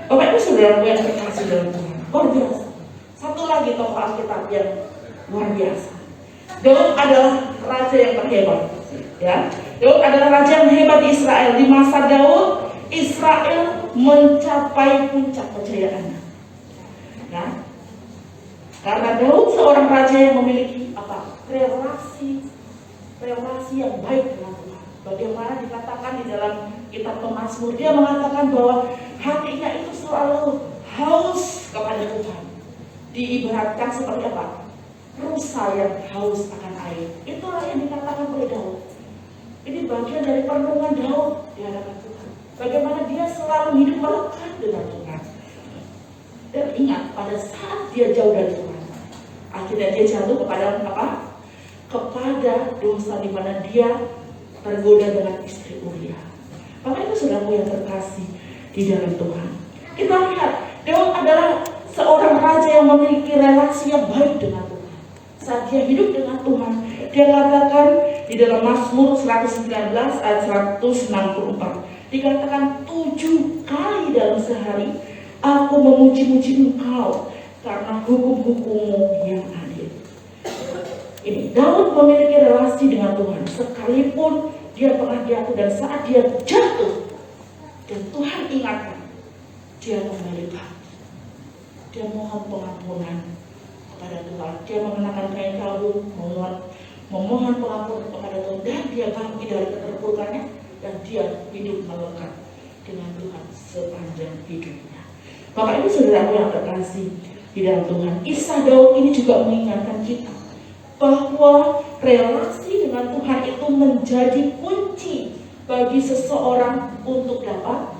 Bapak Ibu Saudara yang terkasih dalam Tuhan, luar biasa. Satu lagi tokoh Alkitab yang luar biasa. Daud adalah raja yang terhebat. Ya, Daud adalah raja yang hebat di Israel. Di masa Daud, Israel mencapai puncak kejayaannya. Ya, karena Daud seorang raja yang memiliki apa? Relasi yang baik dengan Tuhan. Bagaimana dikatakan di dalam kitab Mazmur, dia mengatakan bahwa hatinya itu selalu haus kepada Tuhan. Diibaratkan seperti apa? Rusa yang haus akan air. Itulah yang dikatakan oleh Daud. Ini bagian dari perenungan Daud di hadapan Tuhan. Bagaimana dia selalu hidup melekat dengan Tuhan. Dan ingat, pada saat dia jauh dari Tuhan, akhirnya dia jatuh kepada apa? Kepada dosa di mana dia tergoda dengan istri Uria. Bapak Ibu Saudaraku yang terkasih di dalam Tuhan, kita lihat Daud adalah seorang raja yang memiliki relasi yang baik dengan Tuhan. Saat dia hidup dengan Tuhan, dia katakan di dalam Mazmur 119 ayat 164, dikatakan 7 kali dalam sehari aku memuji-muji Engkau karena hukum-hukum-Mu yang adil. Ini Daud memiliki relasi dengan Tuhan, sekalipun dia pernah jatuh, dan saat dia jatuh dan Tuhan ingatkan, dia kembali bangkit. Dia mohon pengampunan kepada Tuhan. Dia mengenakan kain kafan, memohon pengampunan kepada Tuhan, dan dia bangkit dari keterpurukannya dan dia hidup melekat dengan Tuhan sepanjang hidupnya. Bapak Ibu Saudaraku yang terkasih di dalam Tuhan, kisah Daud ini juga mengingatkan kita bahwa relasi dengan Tuhan itu menjadi kunci bagi seseorang untuk dapat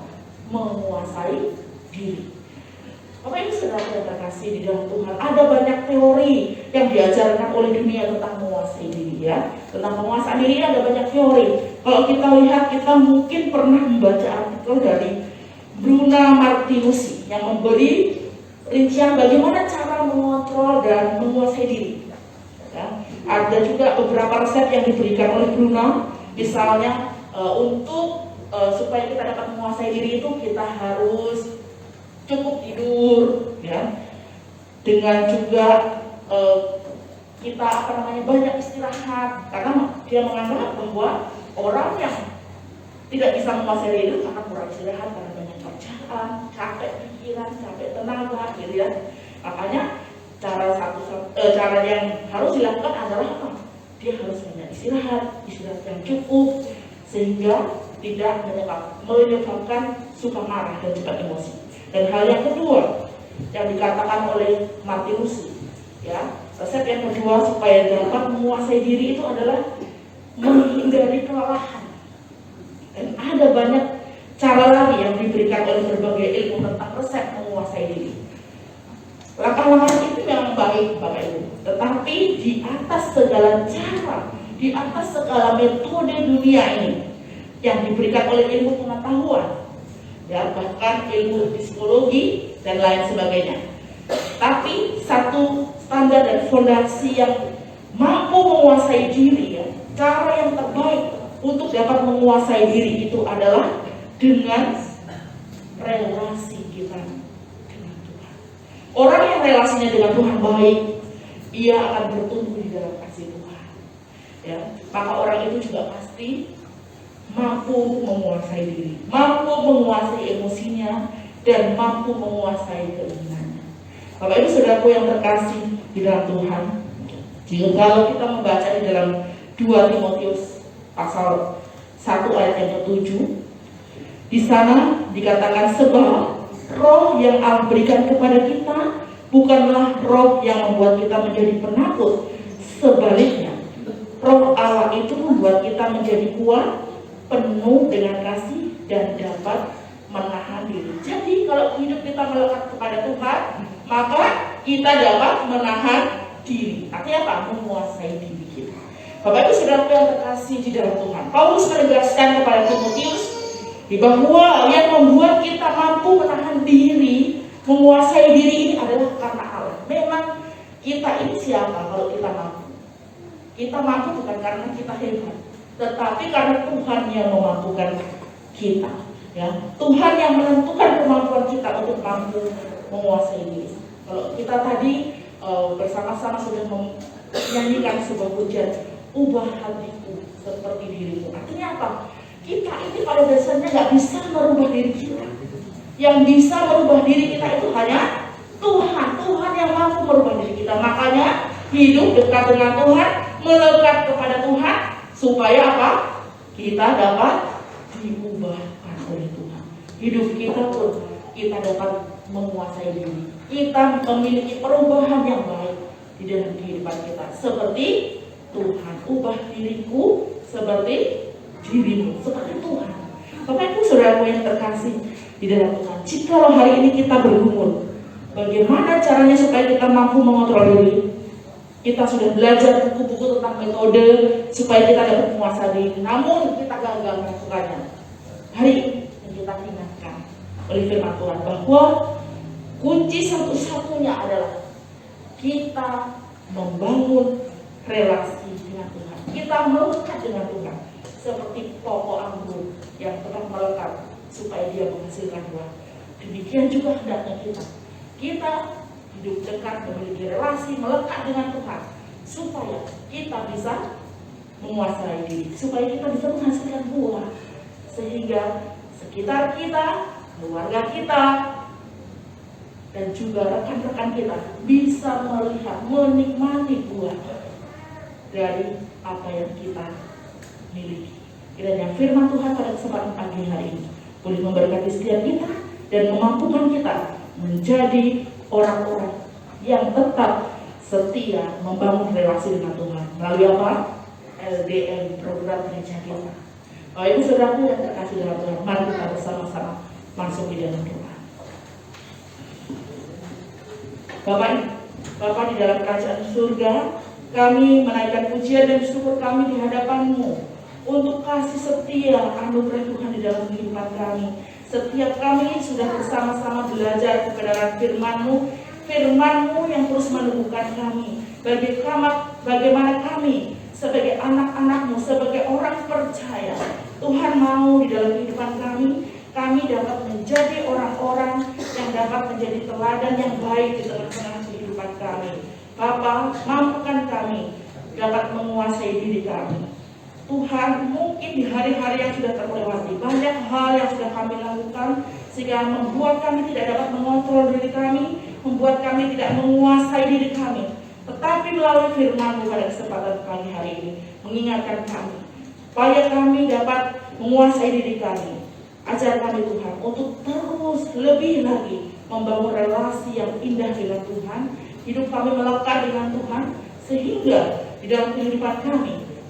menguasai diri. Bapak Ibu Saudara yang terkasih di dalam Tuhan, ada banyak teori yang diajarkan oleh dunia tentang menguasai diri ya. Tentang penguasaan diri ada banyak teori. Kalau kita lihat, kita mungkin pernah membaca artikel dari Bruna Martinusi yang memberi rincian bagaimana cara mengontrol dan menguasai diri. Ya. Ada juga beberapa resep yang diberikan oleh Bruna, misalnya supaya kita dapat menguasai diri itu kita harus cukup tidur, ya. Dengan juga kita banyak istirahat, karena dia menganggap bahwa orang yang tidak bisa menguasai diri itu karena kurang istirahat, karena banyak kerjaan, capek pikiran, capek tenaga, gitu ya. Makanya cara yang harus dilakukan adalah apa? Dia harus banyak istirahat yang cukup, sehingga tidak menyebabkan suka marah dan cepat emosi. Dan hal yang kedua yang dikatakan oleh Martinusi, ya, resep yang kedua supaya dapat menguasai diri itu adalah menghindari kelelahan. Dan ada banyak cara lagi yang diberikan oleh berbagai ilmu tentang resep menguasai diri. Langkah-langkah itu memang baik, Bapak Ibu, tetapi di atas segala cara, di atas segala metode dunia ini yang diberikan oleh ilmu pengetahuan, ya, bahkan ilmu psikologi dan lain sebagainya. Tapi satu standar dan fondasi yang mampu menguasai diri, ya, cara yang terbaik untuk dapat menguasai diri itu adalah dengan relasi kita dengan Tuhan. Orang yang relasinya dengan Tuhan baik, ia akan bertumbuh di dalam kasih Tuhan. Ya, maka orang itu juga pasti mampu menguasai diri, mampu menguasai emosinya, dan mampu menguasai keinginannya. Bapak Ibu Saudaraku yang terkasih di dalam Tuhan, jika kalau kita membaca di dalam 2 Timotius pasal 1 ayat yang ke-7, di sana dikatakan, sebab roh yang Allah berikan kepada kita bukanlah roh yang membuat kita menjadi penakut. Sebaliknya, roh Allah itu membuat kita menjadi kuat, penuh dengan kasih, dan dapat menahan diri. Jadi kalau hidup kita melekat kepada Tuhan, maka kita dapat menahan diri. Artinya apa? Menguasai diri kita. Bapak Ibu Saudara yang terkasih di dalam Tuhan, Paulus menegaskan kepada Timotius bahwa yang membuat kita mampu menahan diri, menguasai diri ini adalah karena Allah. Memang kita ini siapa kalau kita mampu? Kita mampu bukan karena kita hebat, tetapi karena Tuhan yang memampukan kita. Ya, Tuhan yang menentukan kemampuan kita untuk mampu menguasai diri. Kalau kita tadi bersama-sama sudah menyanyikan sebuah pujian, ubah hatiku seperti dirimu. Artinya apa? Kita ini pada dasarnya nggak bisa merubah diri kita. Yang bisa merubah diri kita itu hanya Tuhan. Tuhan yang mampu merubah diri kita. Makanya hidup dekat dengan Tuhan, melekat kepada Tuhan, supaya apa? Kita dapat diubahkan oleh Tuhan. Hidup kita pun kita dapat menguasai diri. Kita memiliki perubahan yang baik di dalam kehidupan kita. Seperti Tuhan, ubah diriku seperti dirimu, seperti Tuhan. Bapak Ibu Saudaraku yang terkasih di dalam Tuhan, jikalau hari ini kita bergumul, bagaimana caranya supaya kita mampu mengontrol diri? Kita sudah belajar buku-buku tentang metode supaya kita dapat menguasai diri, namun kita gagal melakukannya. Hari ini kita ingatkan oleh firman Tuhan bahwa kunci satu-satunya adalah kita membangun relasi dengan Tuhan. Kita melekat dengan Tuhan seperti pokok anggur yang tetap melekat supaya dia menghasilkan buah. Demikian juga hendaknya kita. Kita hidup dekat, memiliki relasi, melekat dengan Tuhan, supaya kita bisa menguasai diri, supaya kita bisa menghasilkan buah, sehingga sekitar kita, keluarga kita, dan juga rekan-rekan kita bisa melihat, menikmati buah dari apa yang kita miliki. Kiranya firman Tuhan pada kesempatan pagi hari ini boleh memberkati setiap kita dan memampukan kita menjadi orang-orang yang tetap setia membangun relasi dengan Tuhan. Melalui apa? LDM, program gereja kita. Bapak Ibu Saudaraku yang terkasih dalam Tuhan, mari kita bersama-sama masuk di dalam doa. Bapa di dalam kerajaan surga, kami menaikkan pujian dan syukur kami di hadapan-Mu untuk kasih setia anugerah Tuhan di dalam kehidupan kami. Setiap kami sudah bersama-sama belajar kebenaran firman-Mu, firman-Mu yang terus menumbuhkan kami. Bagaimana kami sebagai anak-anak-Mu, sebagai orang percaya, Tuhan mau di dalam kehidupan kami dapat menjadi orang-orang yang dapat menjadi teladan yang baik di tengah-tengah kehidupan kami. Bapa, mampukan kami dapat menguasai diri kami. Tuhan, mungkin di hari-hari yang sudah terlewati, banyak hal yang sudah kami lakukan sehingga membuat kami tidak dapat mengontrol diri kami, membuat kami tidak menguasai diri kami. Tetapi melalui firman-Mu pada kesempatan pagi hari ini, mengingatkan kami, supaya kami dapat menguasai diri kami. Ajar kami Tuhan untuk terus lebih lagi membangun relasi yang indah dengan Tuhan, hidup kami melekat dengan Tuhan, sehingga di dalam kehidupan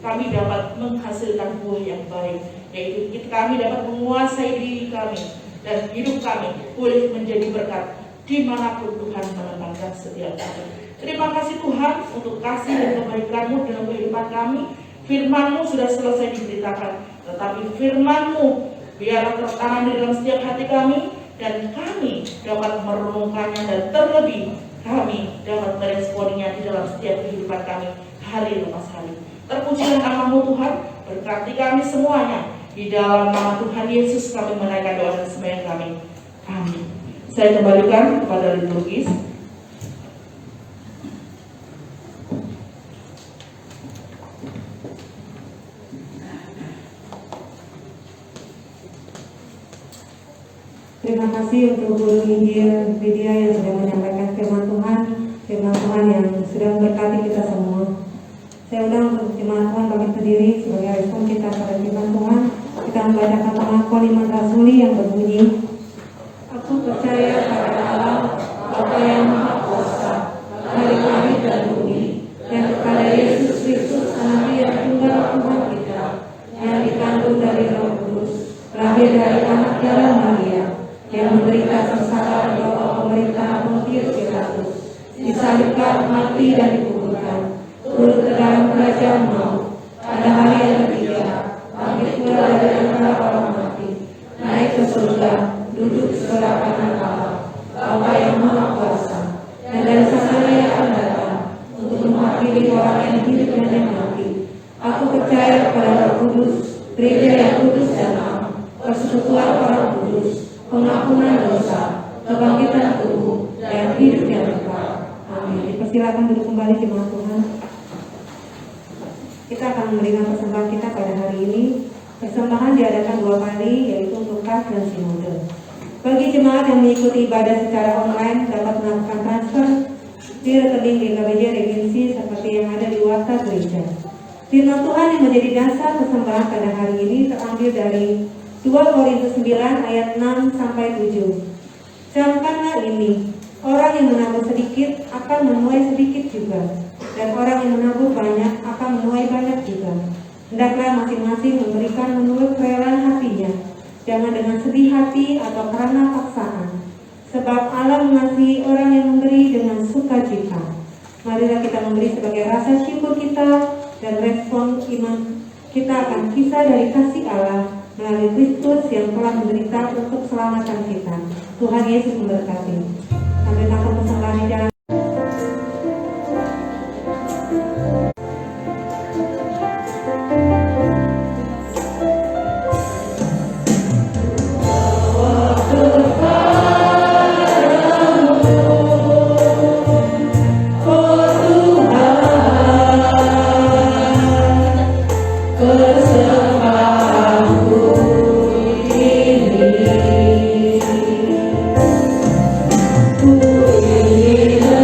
kami dapat menghasilkan buah yang baik, yaitu kami dapat menguasai diri kami, dan hidup kami boleh menjadi berkat dimanapun Tuhan menempatkan setiap kami. Terima kasih Tuhan untuk kasih dan kebaikan-Mu dalam kehidupan kami. Firman-Mu sudah selesai diberitakan, tetapi firman-Mu biarlah tertanam di dalam setiap hati kami, dan kami dapat merenungkannya, dan terlebih kami dapat meresponinya di dalam setiap kehidupan kami hari lepas hari. Terpujilah nama-Mu Tuhan, berkati kami semuanya. Di dalam nama Tuhan Yesus kami menaikkan doa dan sembahyang kami. Amin. Saya kembalikan kepada liturgis. Terima kasih untuk Guru Injil Widya yang sudah menyampaikan firman Tuhan yang sudah memberkati kita semua. Saya undang untuk jemaat Tuhan kami berdiri sebagai respon kita pada firman Tuhan. Kita membacakan pengakuan iman rasuli yang berbunyi, Aku percaya pada Allah, Bapa yang Maha Kuasa, Hari langit dan bumi, dan kepada Yesus Kristus, Anak yang tunggal Tuhan kita, yang dikandung dari Roh Kudus, lahir dari anak darah Maria, yang menderita sengsara di bawah pemerintahan Pontius Pilatus, disalibkan, mati dan dikuburkan, turun ke dalam kerajaan maut, pada hari yang ketiga bangkit pula dari antara orang mati, naik ke surga, duduk di sebelah kanan Allah, Bapa yang Maha Kuasa, dan dari sana Ia akan datang untuk menghakimi orang yang hidup dan yang mati. Aku percaya kepada Roh Kudus, gereja yang kudus dan am, persekutuan orang kudus, pengampunan dosa, kebangkitan tubuh, dan hidup yang kekal. Amin. Dipersilakan duduk kembali jemaat Tuhan. Kita akan memberikan persembahan kita pada hari ini. Persembahan diadakan 2 kali, yaitu untuk kas dan sinode. Bagi jemaat yang mengikuti ibadah secara online dapat melakukan transfer di rekening GKBJ Regensi seperti yang ada di WhatsApp gereja. Firman Tuhan yang menjadi dasar persembahan pada hari ini terambil dari 2 Korintus 9 ayat 6 sampai 7. Camkanlah ini, orang yang menabur sedikit akan menuai sedikit juga, dan orang yang menabur banyak akan menuai banyak juga. Hendaklah masing-masing memberikan menurut kerelaan hatinya, jangan dengan sedih hati atau karena paksaan. Sebab Allah mengasihi orang yang memberi dengan sukacita. Marilah kita memberi sebagai rasa syukur kita, dan respon iman kita akan kisah dari kasih Allah melalui Kristus yang telah menderita untuk keselamatan kita. Tuhan Yesus memberkati. Sampai takut persembahan di jalan. Ku ingin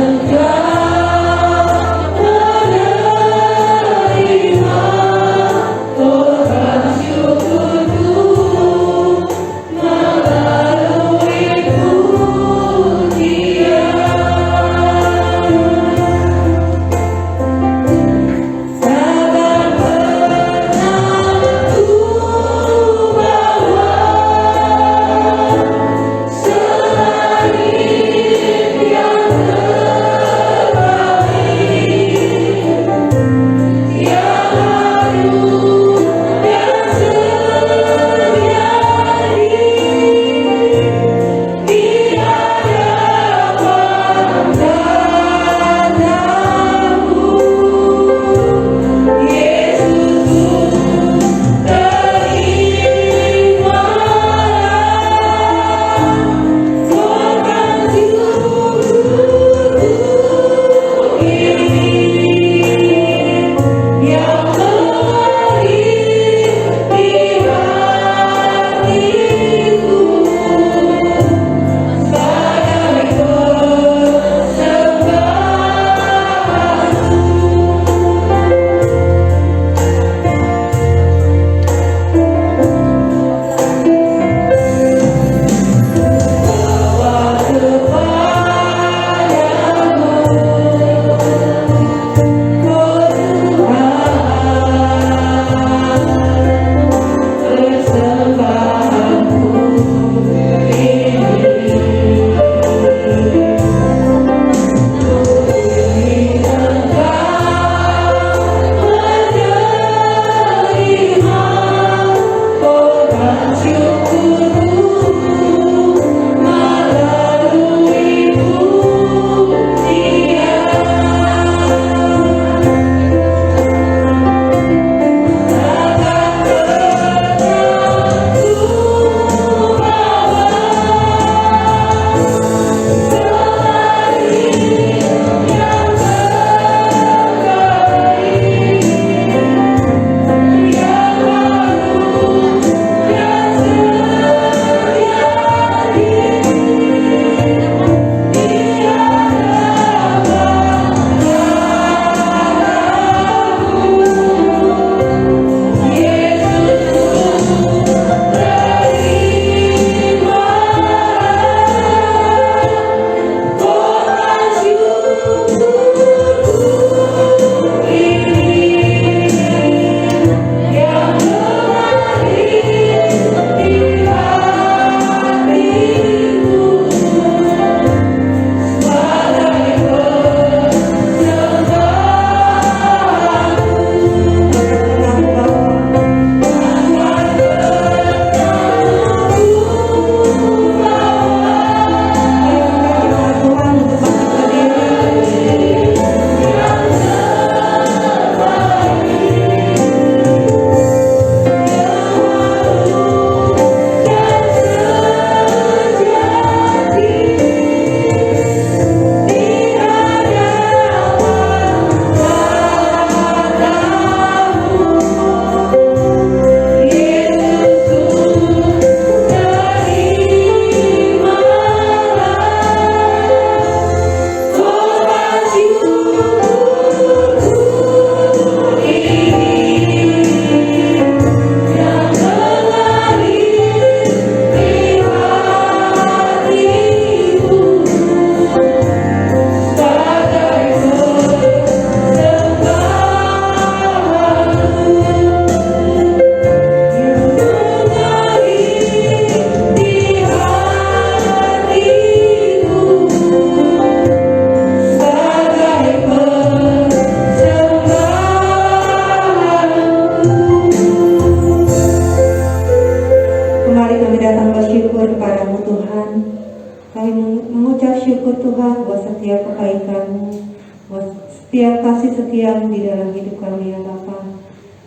setiap kasih setiamu di dalam hidup kami ya Bapa.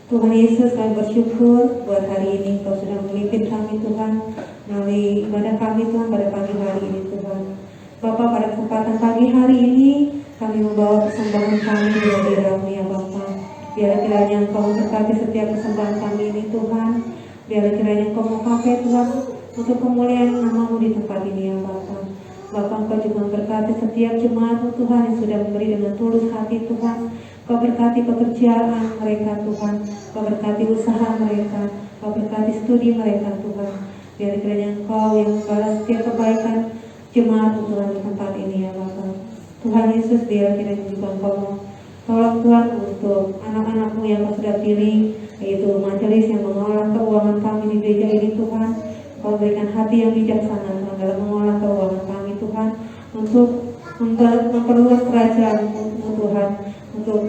Tuhan Yesus, kami bersyukur buat hari ini Kau sudah memimpin kami Tuhan melalui ibadah kami Tuhan pada pagi hari ini Tuhan. Bapa, pada kesempatan pagi hari ini kami membawa persembahan kami di hadirat-Mu ya Bapa. Biarlah kiranya Engkau memberkati setiap persembahan kami ini Tuhan. Biarlah kiranya Engkau mau pakai Tuhan untuk kemuliaan nama-Mu di tempat ini ya Bapa. Bapa, Engkau juga memberkati setiap jemaat-Mu Tuhan yang sudah memberi dengan tulus hati Tuhan. Kau berkati pekerjaan mereka Tuhan, Kau berkati usaha mereka, Kau berkati studi mereka Tuhan. Biar kiranya Engkau yang membalas setiap kebaikan jemaat Tuhan di tempat ini ya Bapa. Tuhan Yesus, biar kiranya juga Engkau mau tolong Tuhan untuk anak-anak-Mu yang Kau sudah pilih, yaitu majelis yang mengelola keuangan kami di gereja ini Tuhan. Kau berikan hati yang bijaksana Tuhan dalam mengelola keuangan kami Tuhan, untuk memperluas kerajaan-Mu Tuhan, untuk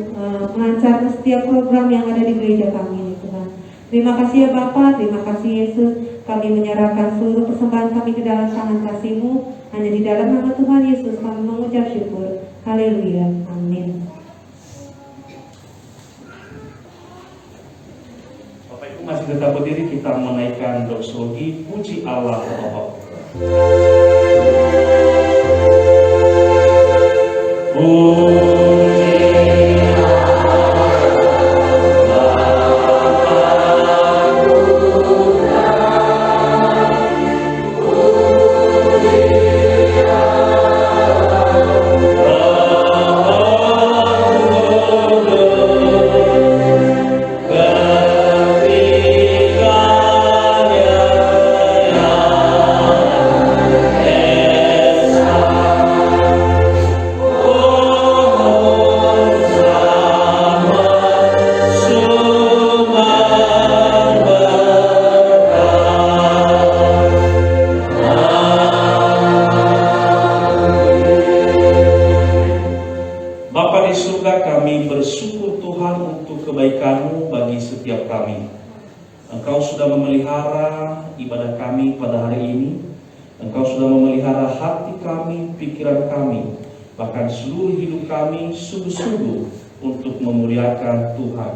melancarkan setiap program yang ada di gereja kami ini Tuhan. Terima kasih ya Bapa, terima kasih Yesus. Kami menyerahkan seluruh persembahan kami ke dalam tangan kasih-Mu. Hanya di dalam nama Tuhan Yesus kami mengucap syukur. Haleluya, amin. Bapak Ibu masih tetap berdiri, kita menaikkan doksologi Puji Allah Bapa. kebaikan-Mu bagi setiap kami. Engkau sudah memelihara ibadah kami pada hari ini. Engkau sudah memelihara hati kami, pikiran kami, bahkan seluruh hidup kami sungguh-sungguh untuk memuliakan Tuhan.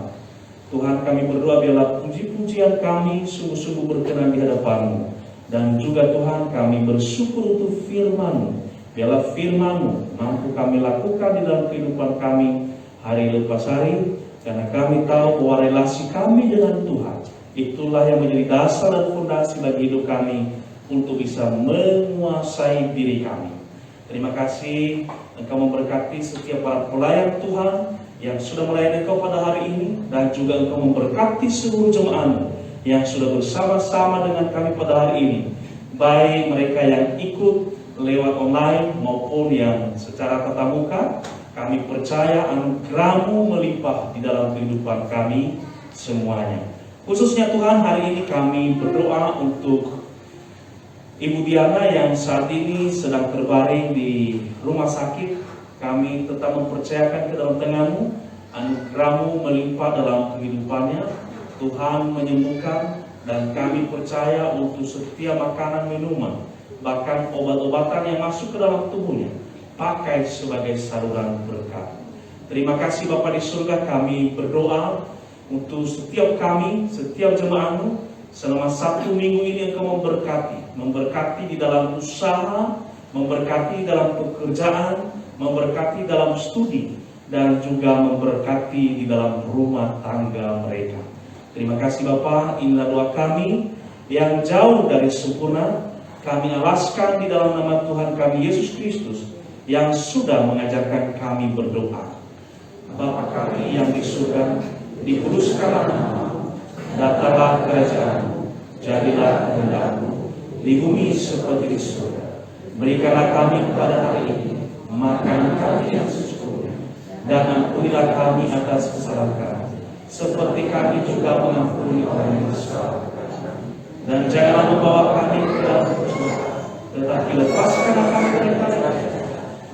Tuhan, kami berdoa biarlah puji-pujian kami sungguh-sungguh berkenan di hadapan-Mu. Dan juga Tuhan, kami bersyukur untuk firman-Mu. Biarlah firman-Mu mampu kami lakukan di dalam kehidupan kami hari lepas hari, karena kami tahu bahwa relasi kami dengan Tuhan itulah yang menjadi dasar dan fondasi bagi hidup kami untuk bisa menguasai diri kami. Terima kasih Engkau memberkati setiap para pelayan Tuhan yang sudah melayani Engkau pada hari ini, dan juga Engkau memberkati seluruh jemaat-Mu yang sudah bersama-sama dengan kami pada hari ini, baik mereka yang ikut lewat online maupun yang secara tatap muka. Kami percaya anugerah-Mu melimpah di dalam kehidupan kami semuanya. Khususnya Tuhan, hari ini kami berdoa untuk Ibu Diana yang saat ini sedang terbaring di rumah sakit. Kami tetap mempercayakan ke dalam tangan-Mu, anugerah-Mu melimpah dalam kehidupannya. Tuhan menyembuhkan, dan kami percaya untuk setiap makanan minuman, bahkan obat-obatan yang masuk ke dalam tubuhnya, pakai sebagai saluran berkat. Terima kasih Bapa di surga, kami berdoa untuk setiap kami, setiap jemaat-Mu, selama 1 minggu ini Engkau memberkati di dalam usaha, memberkati dalam pekerjaan, memberkati dalam studi, dan juga memberkati di dalam rumah tangga mereka. Terima kasih Bapa, inilah doa kami yang jauh dari sempurna. Kami alaskan di dalam nama Tuhan kami Yesus Kristus yang sudah mengajarkan kami berdoa. Bapa kami yang di surga, dikuduskanlah nama-Mu, datanglah kerajaan-Mu, jadilah kehendak-Mu di bumi seperti di surga. Berikanlah kami pada hari ini makan kami yang secukupnya, dan ampunilah kami atas kesalahan kami, seperti kami juga mengampuni orang yang bersalah. Dan janganlah membawa kami ke dalam percobaan, tetapi lepaskanlah kami daripada jahat,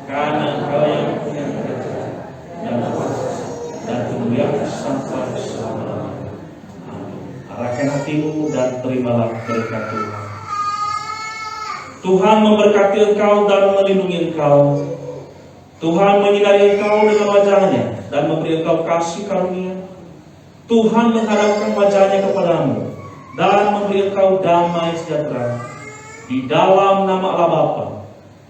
karena Engkau yang punya kerajaan dan kuasa dan kemuliaan sampai selama-lamanya. Amin. Arahkan hatimu dan terimalah berkat Tuhan. Tuhan memberkati engkau dan melindungi engkau. Tuhan menyinari engkau dengan wajahnya dan memberi engkau kasih karunia. Tuhan menghadapkan wajahnya kepadamu dan memberi engkau damai sejahtera. Di dalam nama Allah Bapa,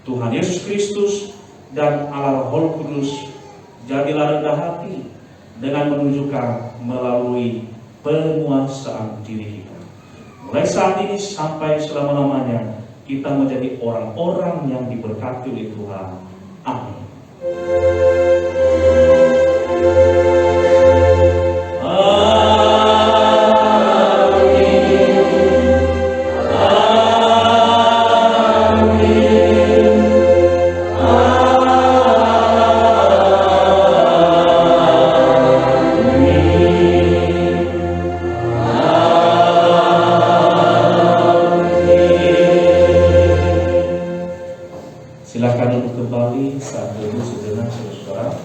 Tuhan Yesus Kristus, dan Allah Roh Kudus, jadilah rendah hati dengan menunjukkan melalui penguasaan diri kita. Mulai saat ini sampai selama-lamanya, kita menjadi orang-orang yang diberkati oleh Tuhan. Amin. Silakan untuk kembali saat duduk sejenak, saudara.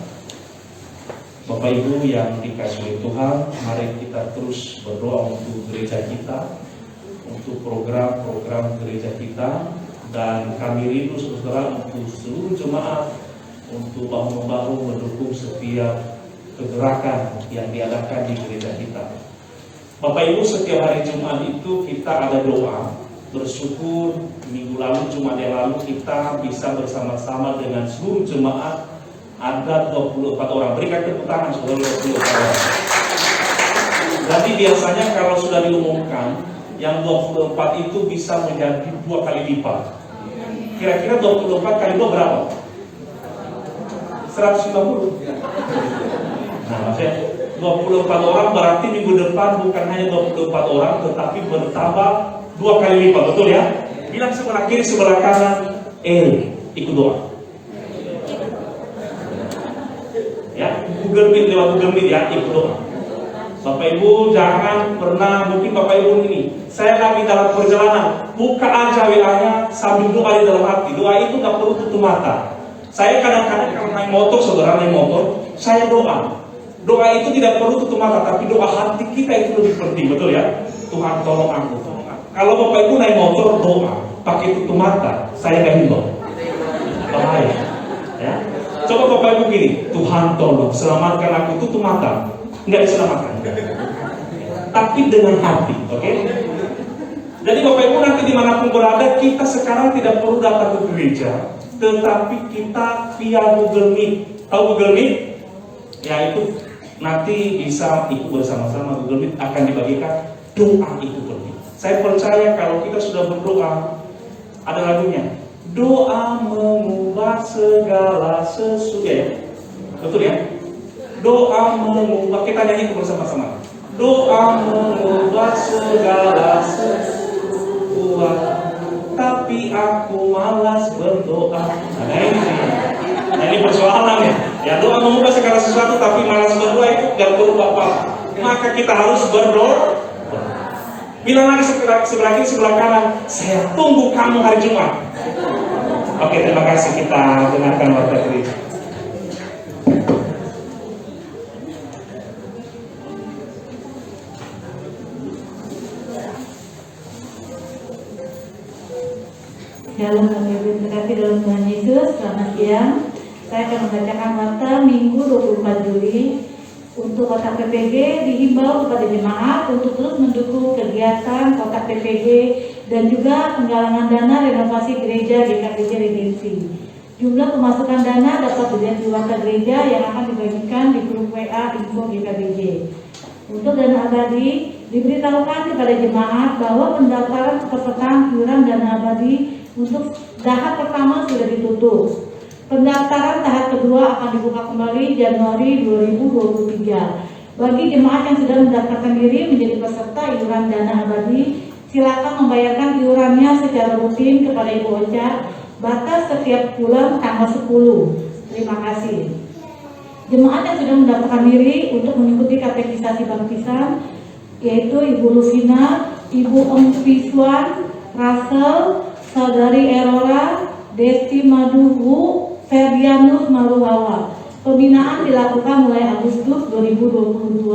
Bapak Ibu yang dikasihi oleh Tuhan, mari kita terus berdoa untuk gereja kita, untuk program-program gereja kita, dan kami rindu saudara untuk seluruh jemaat untuk bahu-membahu mendukung setiap kegerakan yang diadakan di gereja kita. Bapak Ibu, setiap hari Jumat itu kita ada doa. Bersyukur minggu lalu, Jumat yang lalu kita bisa bersama-sama dengan seluruh jemaat, ada 24 orang. Berikan tepuk tangan saudara, 24 orang. Jadi biasanya kalau sudah diumumkan, yang 24 itu bisa menjadi 2 kali lipat. Kira-kira 24 kali 2 berapa? 150. Nah, maksudnya 24 orang berarti minggu depan bukan hanya 24 orang, tetapi bertambah 2 kali lipat, betul ya? Bilang sebelah kiri, sebelah kanan, ikut doa. Ya, Google Meet, lewat Google Meet ya, ikut doa. Bapak Ibu jangan pernah, mungkin Bapak Ibu ini, saya lagi dalam perjalanan, buka aja WA-nya sambil doa di dalam hati. Doa itu gak perlu tutup mata. Saya kadang-kadang kalau naik motor, saudara naik motor, saya doa. Doa itu tidak perlu tutup mata, tapi doa hati kita itu lebih penting, betul ya? Tuhan tolong aku. Kalau Bapak Ibu naik motor doa pakai tutup mata, saya gak himbau, bahaya. Ya, coba Bapak Ibu gini, Tuhan tolong selamatkan aku, tutup mata, nggak diselamatkan. Tapi dengan hati, oke? Jadi Bapak Ibu nanti dimanapun berada, kita sekarang tidak perlu datang ke gereja, tetapi kita via Google Meet. Tahu Google Meet? Ya itu nanti bisa ikut bersama-sama. Google Meet akan dibagikan doa itu penting. Saya percaya kalau kita sudah berdoa, ada lagunya, doa mengubah segala sesuatu, ya? Betul ya? Doa mengubah, kita nyanyi bersama-sama. Doa mengubah segala sesuatu, tapi aku malas berdoa. Nah ini persoalan ya. Ya doa mengubah segala sesuatu, tapi malas berdoa itu gak perlu apa-apa. Maka kita harus berdoa. Bilang lagi sebelah kiri, sebelah kanan, saya tunggu kamu hari Jumat. Oke, terima kasih, kita dengarkan warta gereja. Shalom, kami berterima dalam Tuhan Yesus. Selamat siang. Saya akan membacakan warta Minggu 24 Juli. Untuk kotak PPG dihimbau kepada jemaat untuk terus mendukung kegiatan kotak PPG dan juga penggalangan dana renovasi gereja GKBJ Regensi. Jumlah pemasukan dana dapat dilihat di warta gereja yang akan dibagikan di grup WA info GKBJ. Untuk dana abadi, diberitahukan kepada jemaat bahwa pendaftaran kepesertaan iuran dana abadi untuk tahap pertama sudah ditutup. Pendaftaran tahap kedua akan dibuka kembali Januari 2023. Bagi jemaat yang sudah mendaftarkan diri menjadi peserta iuran dana abadi, silakan membayarkan iurannya secara rutin kepada Ibu Ocha, batas setiap bulan tanggal 10. Terima kasih. Jemaat yang sudah mendaftarkan diri untuk mengikuti katekisasi baptisan, yaitu Ibu Rufina, Ibu Piswan, Russell, Saudari Erora, Desti Maduhu, Ferdianus Maruhawa. Pembinaan dilakukan mulai Agustus 2022.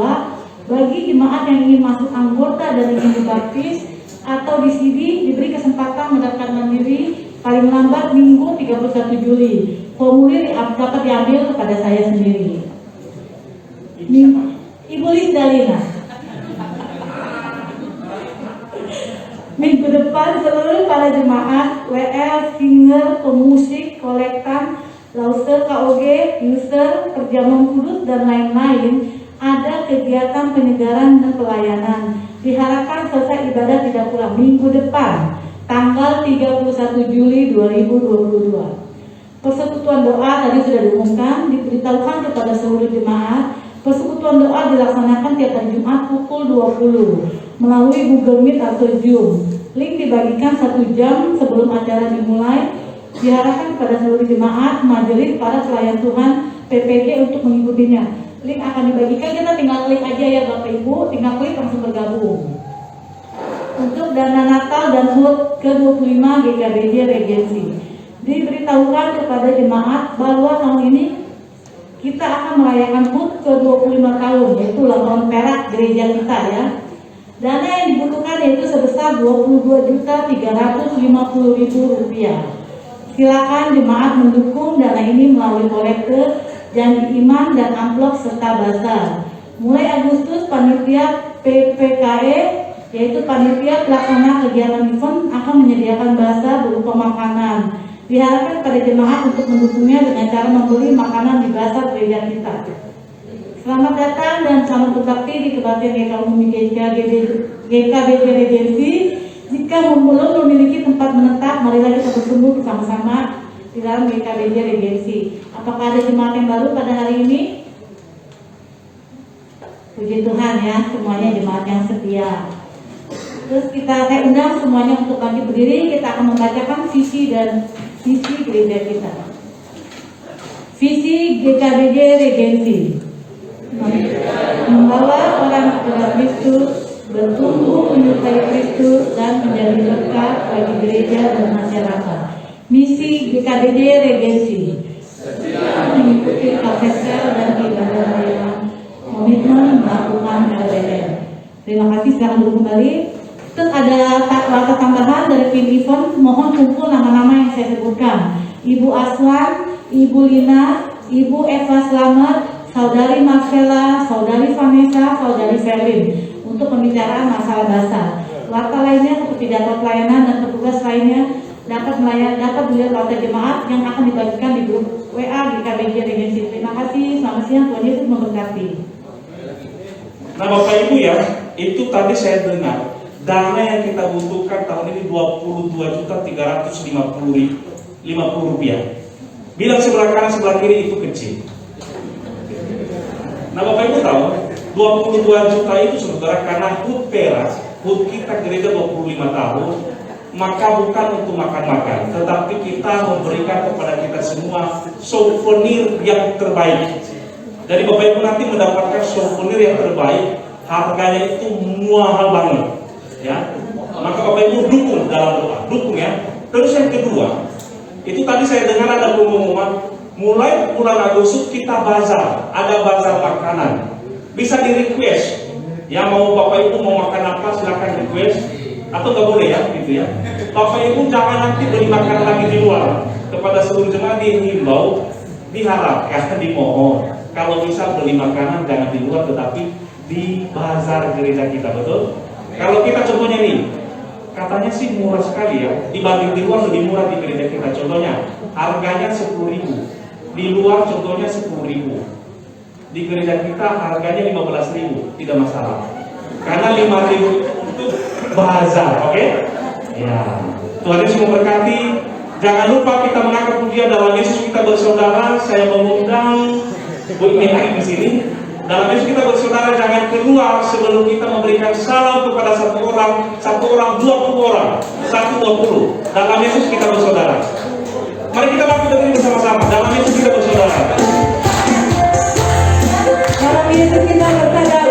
Bagi jemaat yang ingin masuk anggota dan ingin dibaptis atau di sini diberi kesempatan mendaftarkan diri paling lambat Minggu 31 Juli. Formulir dapat diambil kepada saya sendiri. Ibu Lisdalina. Minggu depan seluruh para jemaat, WL, singer, pemusik, kolektan, lauser, KOG, user, perjamuan kudus, dan lain-lain ada kegiatan penyegaran dan pelayanan. Diharapkan selesai ibadah tidak pulang minggu depan, tanggal 31 Juli 2022. Persekutuan doa tadi sudah diumumkan, diberitahukan kepada seluruh jemaat. Persekutuan doa dilaksanakan tiap hari Jumat pukul 20 melalui Google Meet atau Zoom. Link dibagikan 1 jam sebelum acara dimulai. Diharapkan kepada seluruh jemaat, majelis, para pelayan Tuhan, PPG untuk mengikutinya. Link akan dibagikan, kita tinggal klik aja ya Bapak Ibu, tinggal klik langsung bergabung. Untuk dana Natal dan HUT ke-25 GKBJ Regency, diberitahukan kepada jemaat bahwa tahun ini kita akan merayakan HUT ke-25 tahun, yaitu ulang tahun perak gereja kita ya. Dana yang dibutuhkan yaitu sebesar Rp22.350.000. Silakan jemaat mendukung dana ini melalui kolektor, janji iman, dan amplop serta bazar. Mulai Agustus, panitia PPKE, yaitu panitia pelaksana kegiatan event, akan menyediakan bazar berupa makanan. Diharapkan pada jemaat untuk mendukungnya dengan cara membeli makanan di bazar gereja kita. Selamat datang dan selamat berbakti di Kebaktian GK Umum GKBJ Regency. Jika belum memiliki tempat menetap, marilah kita bertumbuh bersama-sama di dalam GKBJ Regency. Apakah ada jemaat yang baru pada hari ini? Puji Tuhan ya, semuanya jemaat yang setia. Terus saya undang semuanya untuk bangkit berdiri. Kita akan membacakan visi dan visi gereja kita. Visi GKBJ Regency: membawa orang kepada Kristus, bertumbuh menyertai Kristus, dan menjadi berkat bagi gereja dan masyarakat. Misi GKBJ Regency: mengikuti KPSL dan ibadah layanan, komitmen melakukan LBM. Terima kasih, silakan duduk kembali. Terus ada data tambahan dari tim event, mohon kumpul nama-nama yang saya sebutkan: Ibu Aswan, Ibu Lina, Ibu Eva Slamet, Saudari Marcella, Saudari Vanessa, Saudari Verlin, untuk pembicaraan masalah dasar. Warta lainnya seperti data pelayanan dan petugas lainnya dapat dilihat warta jemaat yang akan dibagikan di grup WA GKBJ Regency. Terima kasih, selamat siang, Tuhan Yesus memberkati. Nah Bapak Ibu ya, itu tadi saya dengar dana yang kita butuhkan tahun ini Rp22.350.000. Bilang sebelah kanan sebelah kiri itu kecil. Nah Bapak Ibu tahu 22 juta itu saudara karena HUT perak, HUT kita gereja 25 tahun, maka bukan untuk makan-makan, tetapi kita memberikan kepada kita semua souvenir yang terbaik. Jadi Bapak Ibu nanti mendapatkan souvenir yang terbaik, harganya itu mahal banget, ya. Maka Bapak Ibu dukung dalam doa, dukung ya. Terus yang kedua, itu tadi saya dengar ada pengumuman, mulai bulan Agustus kita bazar, ada bazar makanan. Bisa di request, ya mau Bapak Ibu mau makan apa silakan request, atau nggak boleh ya, gitu ya. Bapak Ibu jangan nanti beli makanan lagi di luar. Kepada seluruh jemaat dihimbau, diharapkan, dimohon, kalau bisa beli makanan jangan di luar, tetapi di bazar gereja kita, betul? Kalau kita contohnya nih, katanya sih murah sekali ya, dibanding di luar lebih murah di gereja kita. Contohnya harganya 10.000, di luar contohnya 10.000. Di gereja kita harganya 15.000, tidak masalah. Karena 5.000 untuk bazar, oke? Ya, Tuhan Yesus memberkati. Jangan lupa kita mengangkat pujian dalam Yesus kita bersaudara. Saya mengundang Bu Imin di sini. Dalam Yesus kita bersaudara, jangan keluar sebelum kita memberikan salam kepada satu orang, 20 orang, 120. Dalam Yesus kita bersaudara. Mari kita bangkit berdiri bersama-sama. Dalam Yesus kita bersaudara. Dalam Yesus kita bersaudara.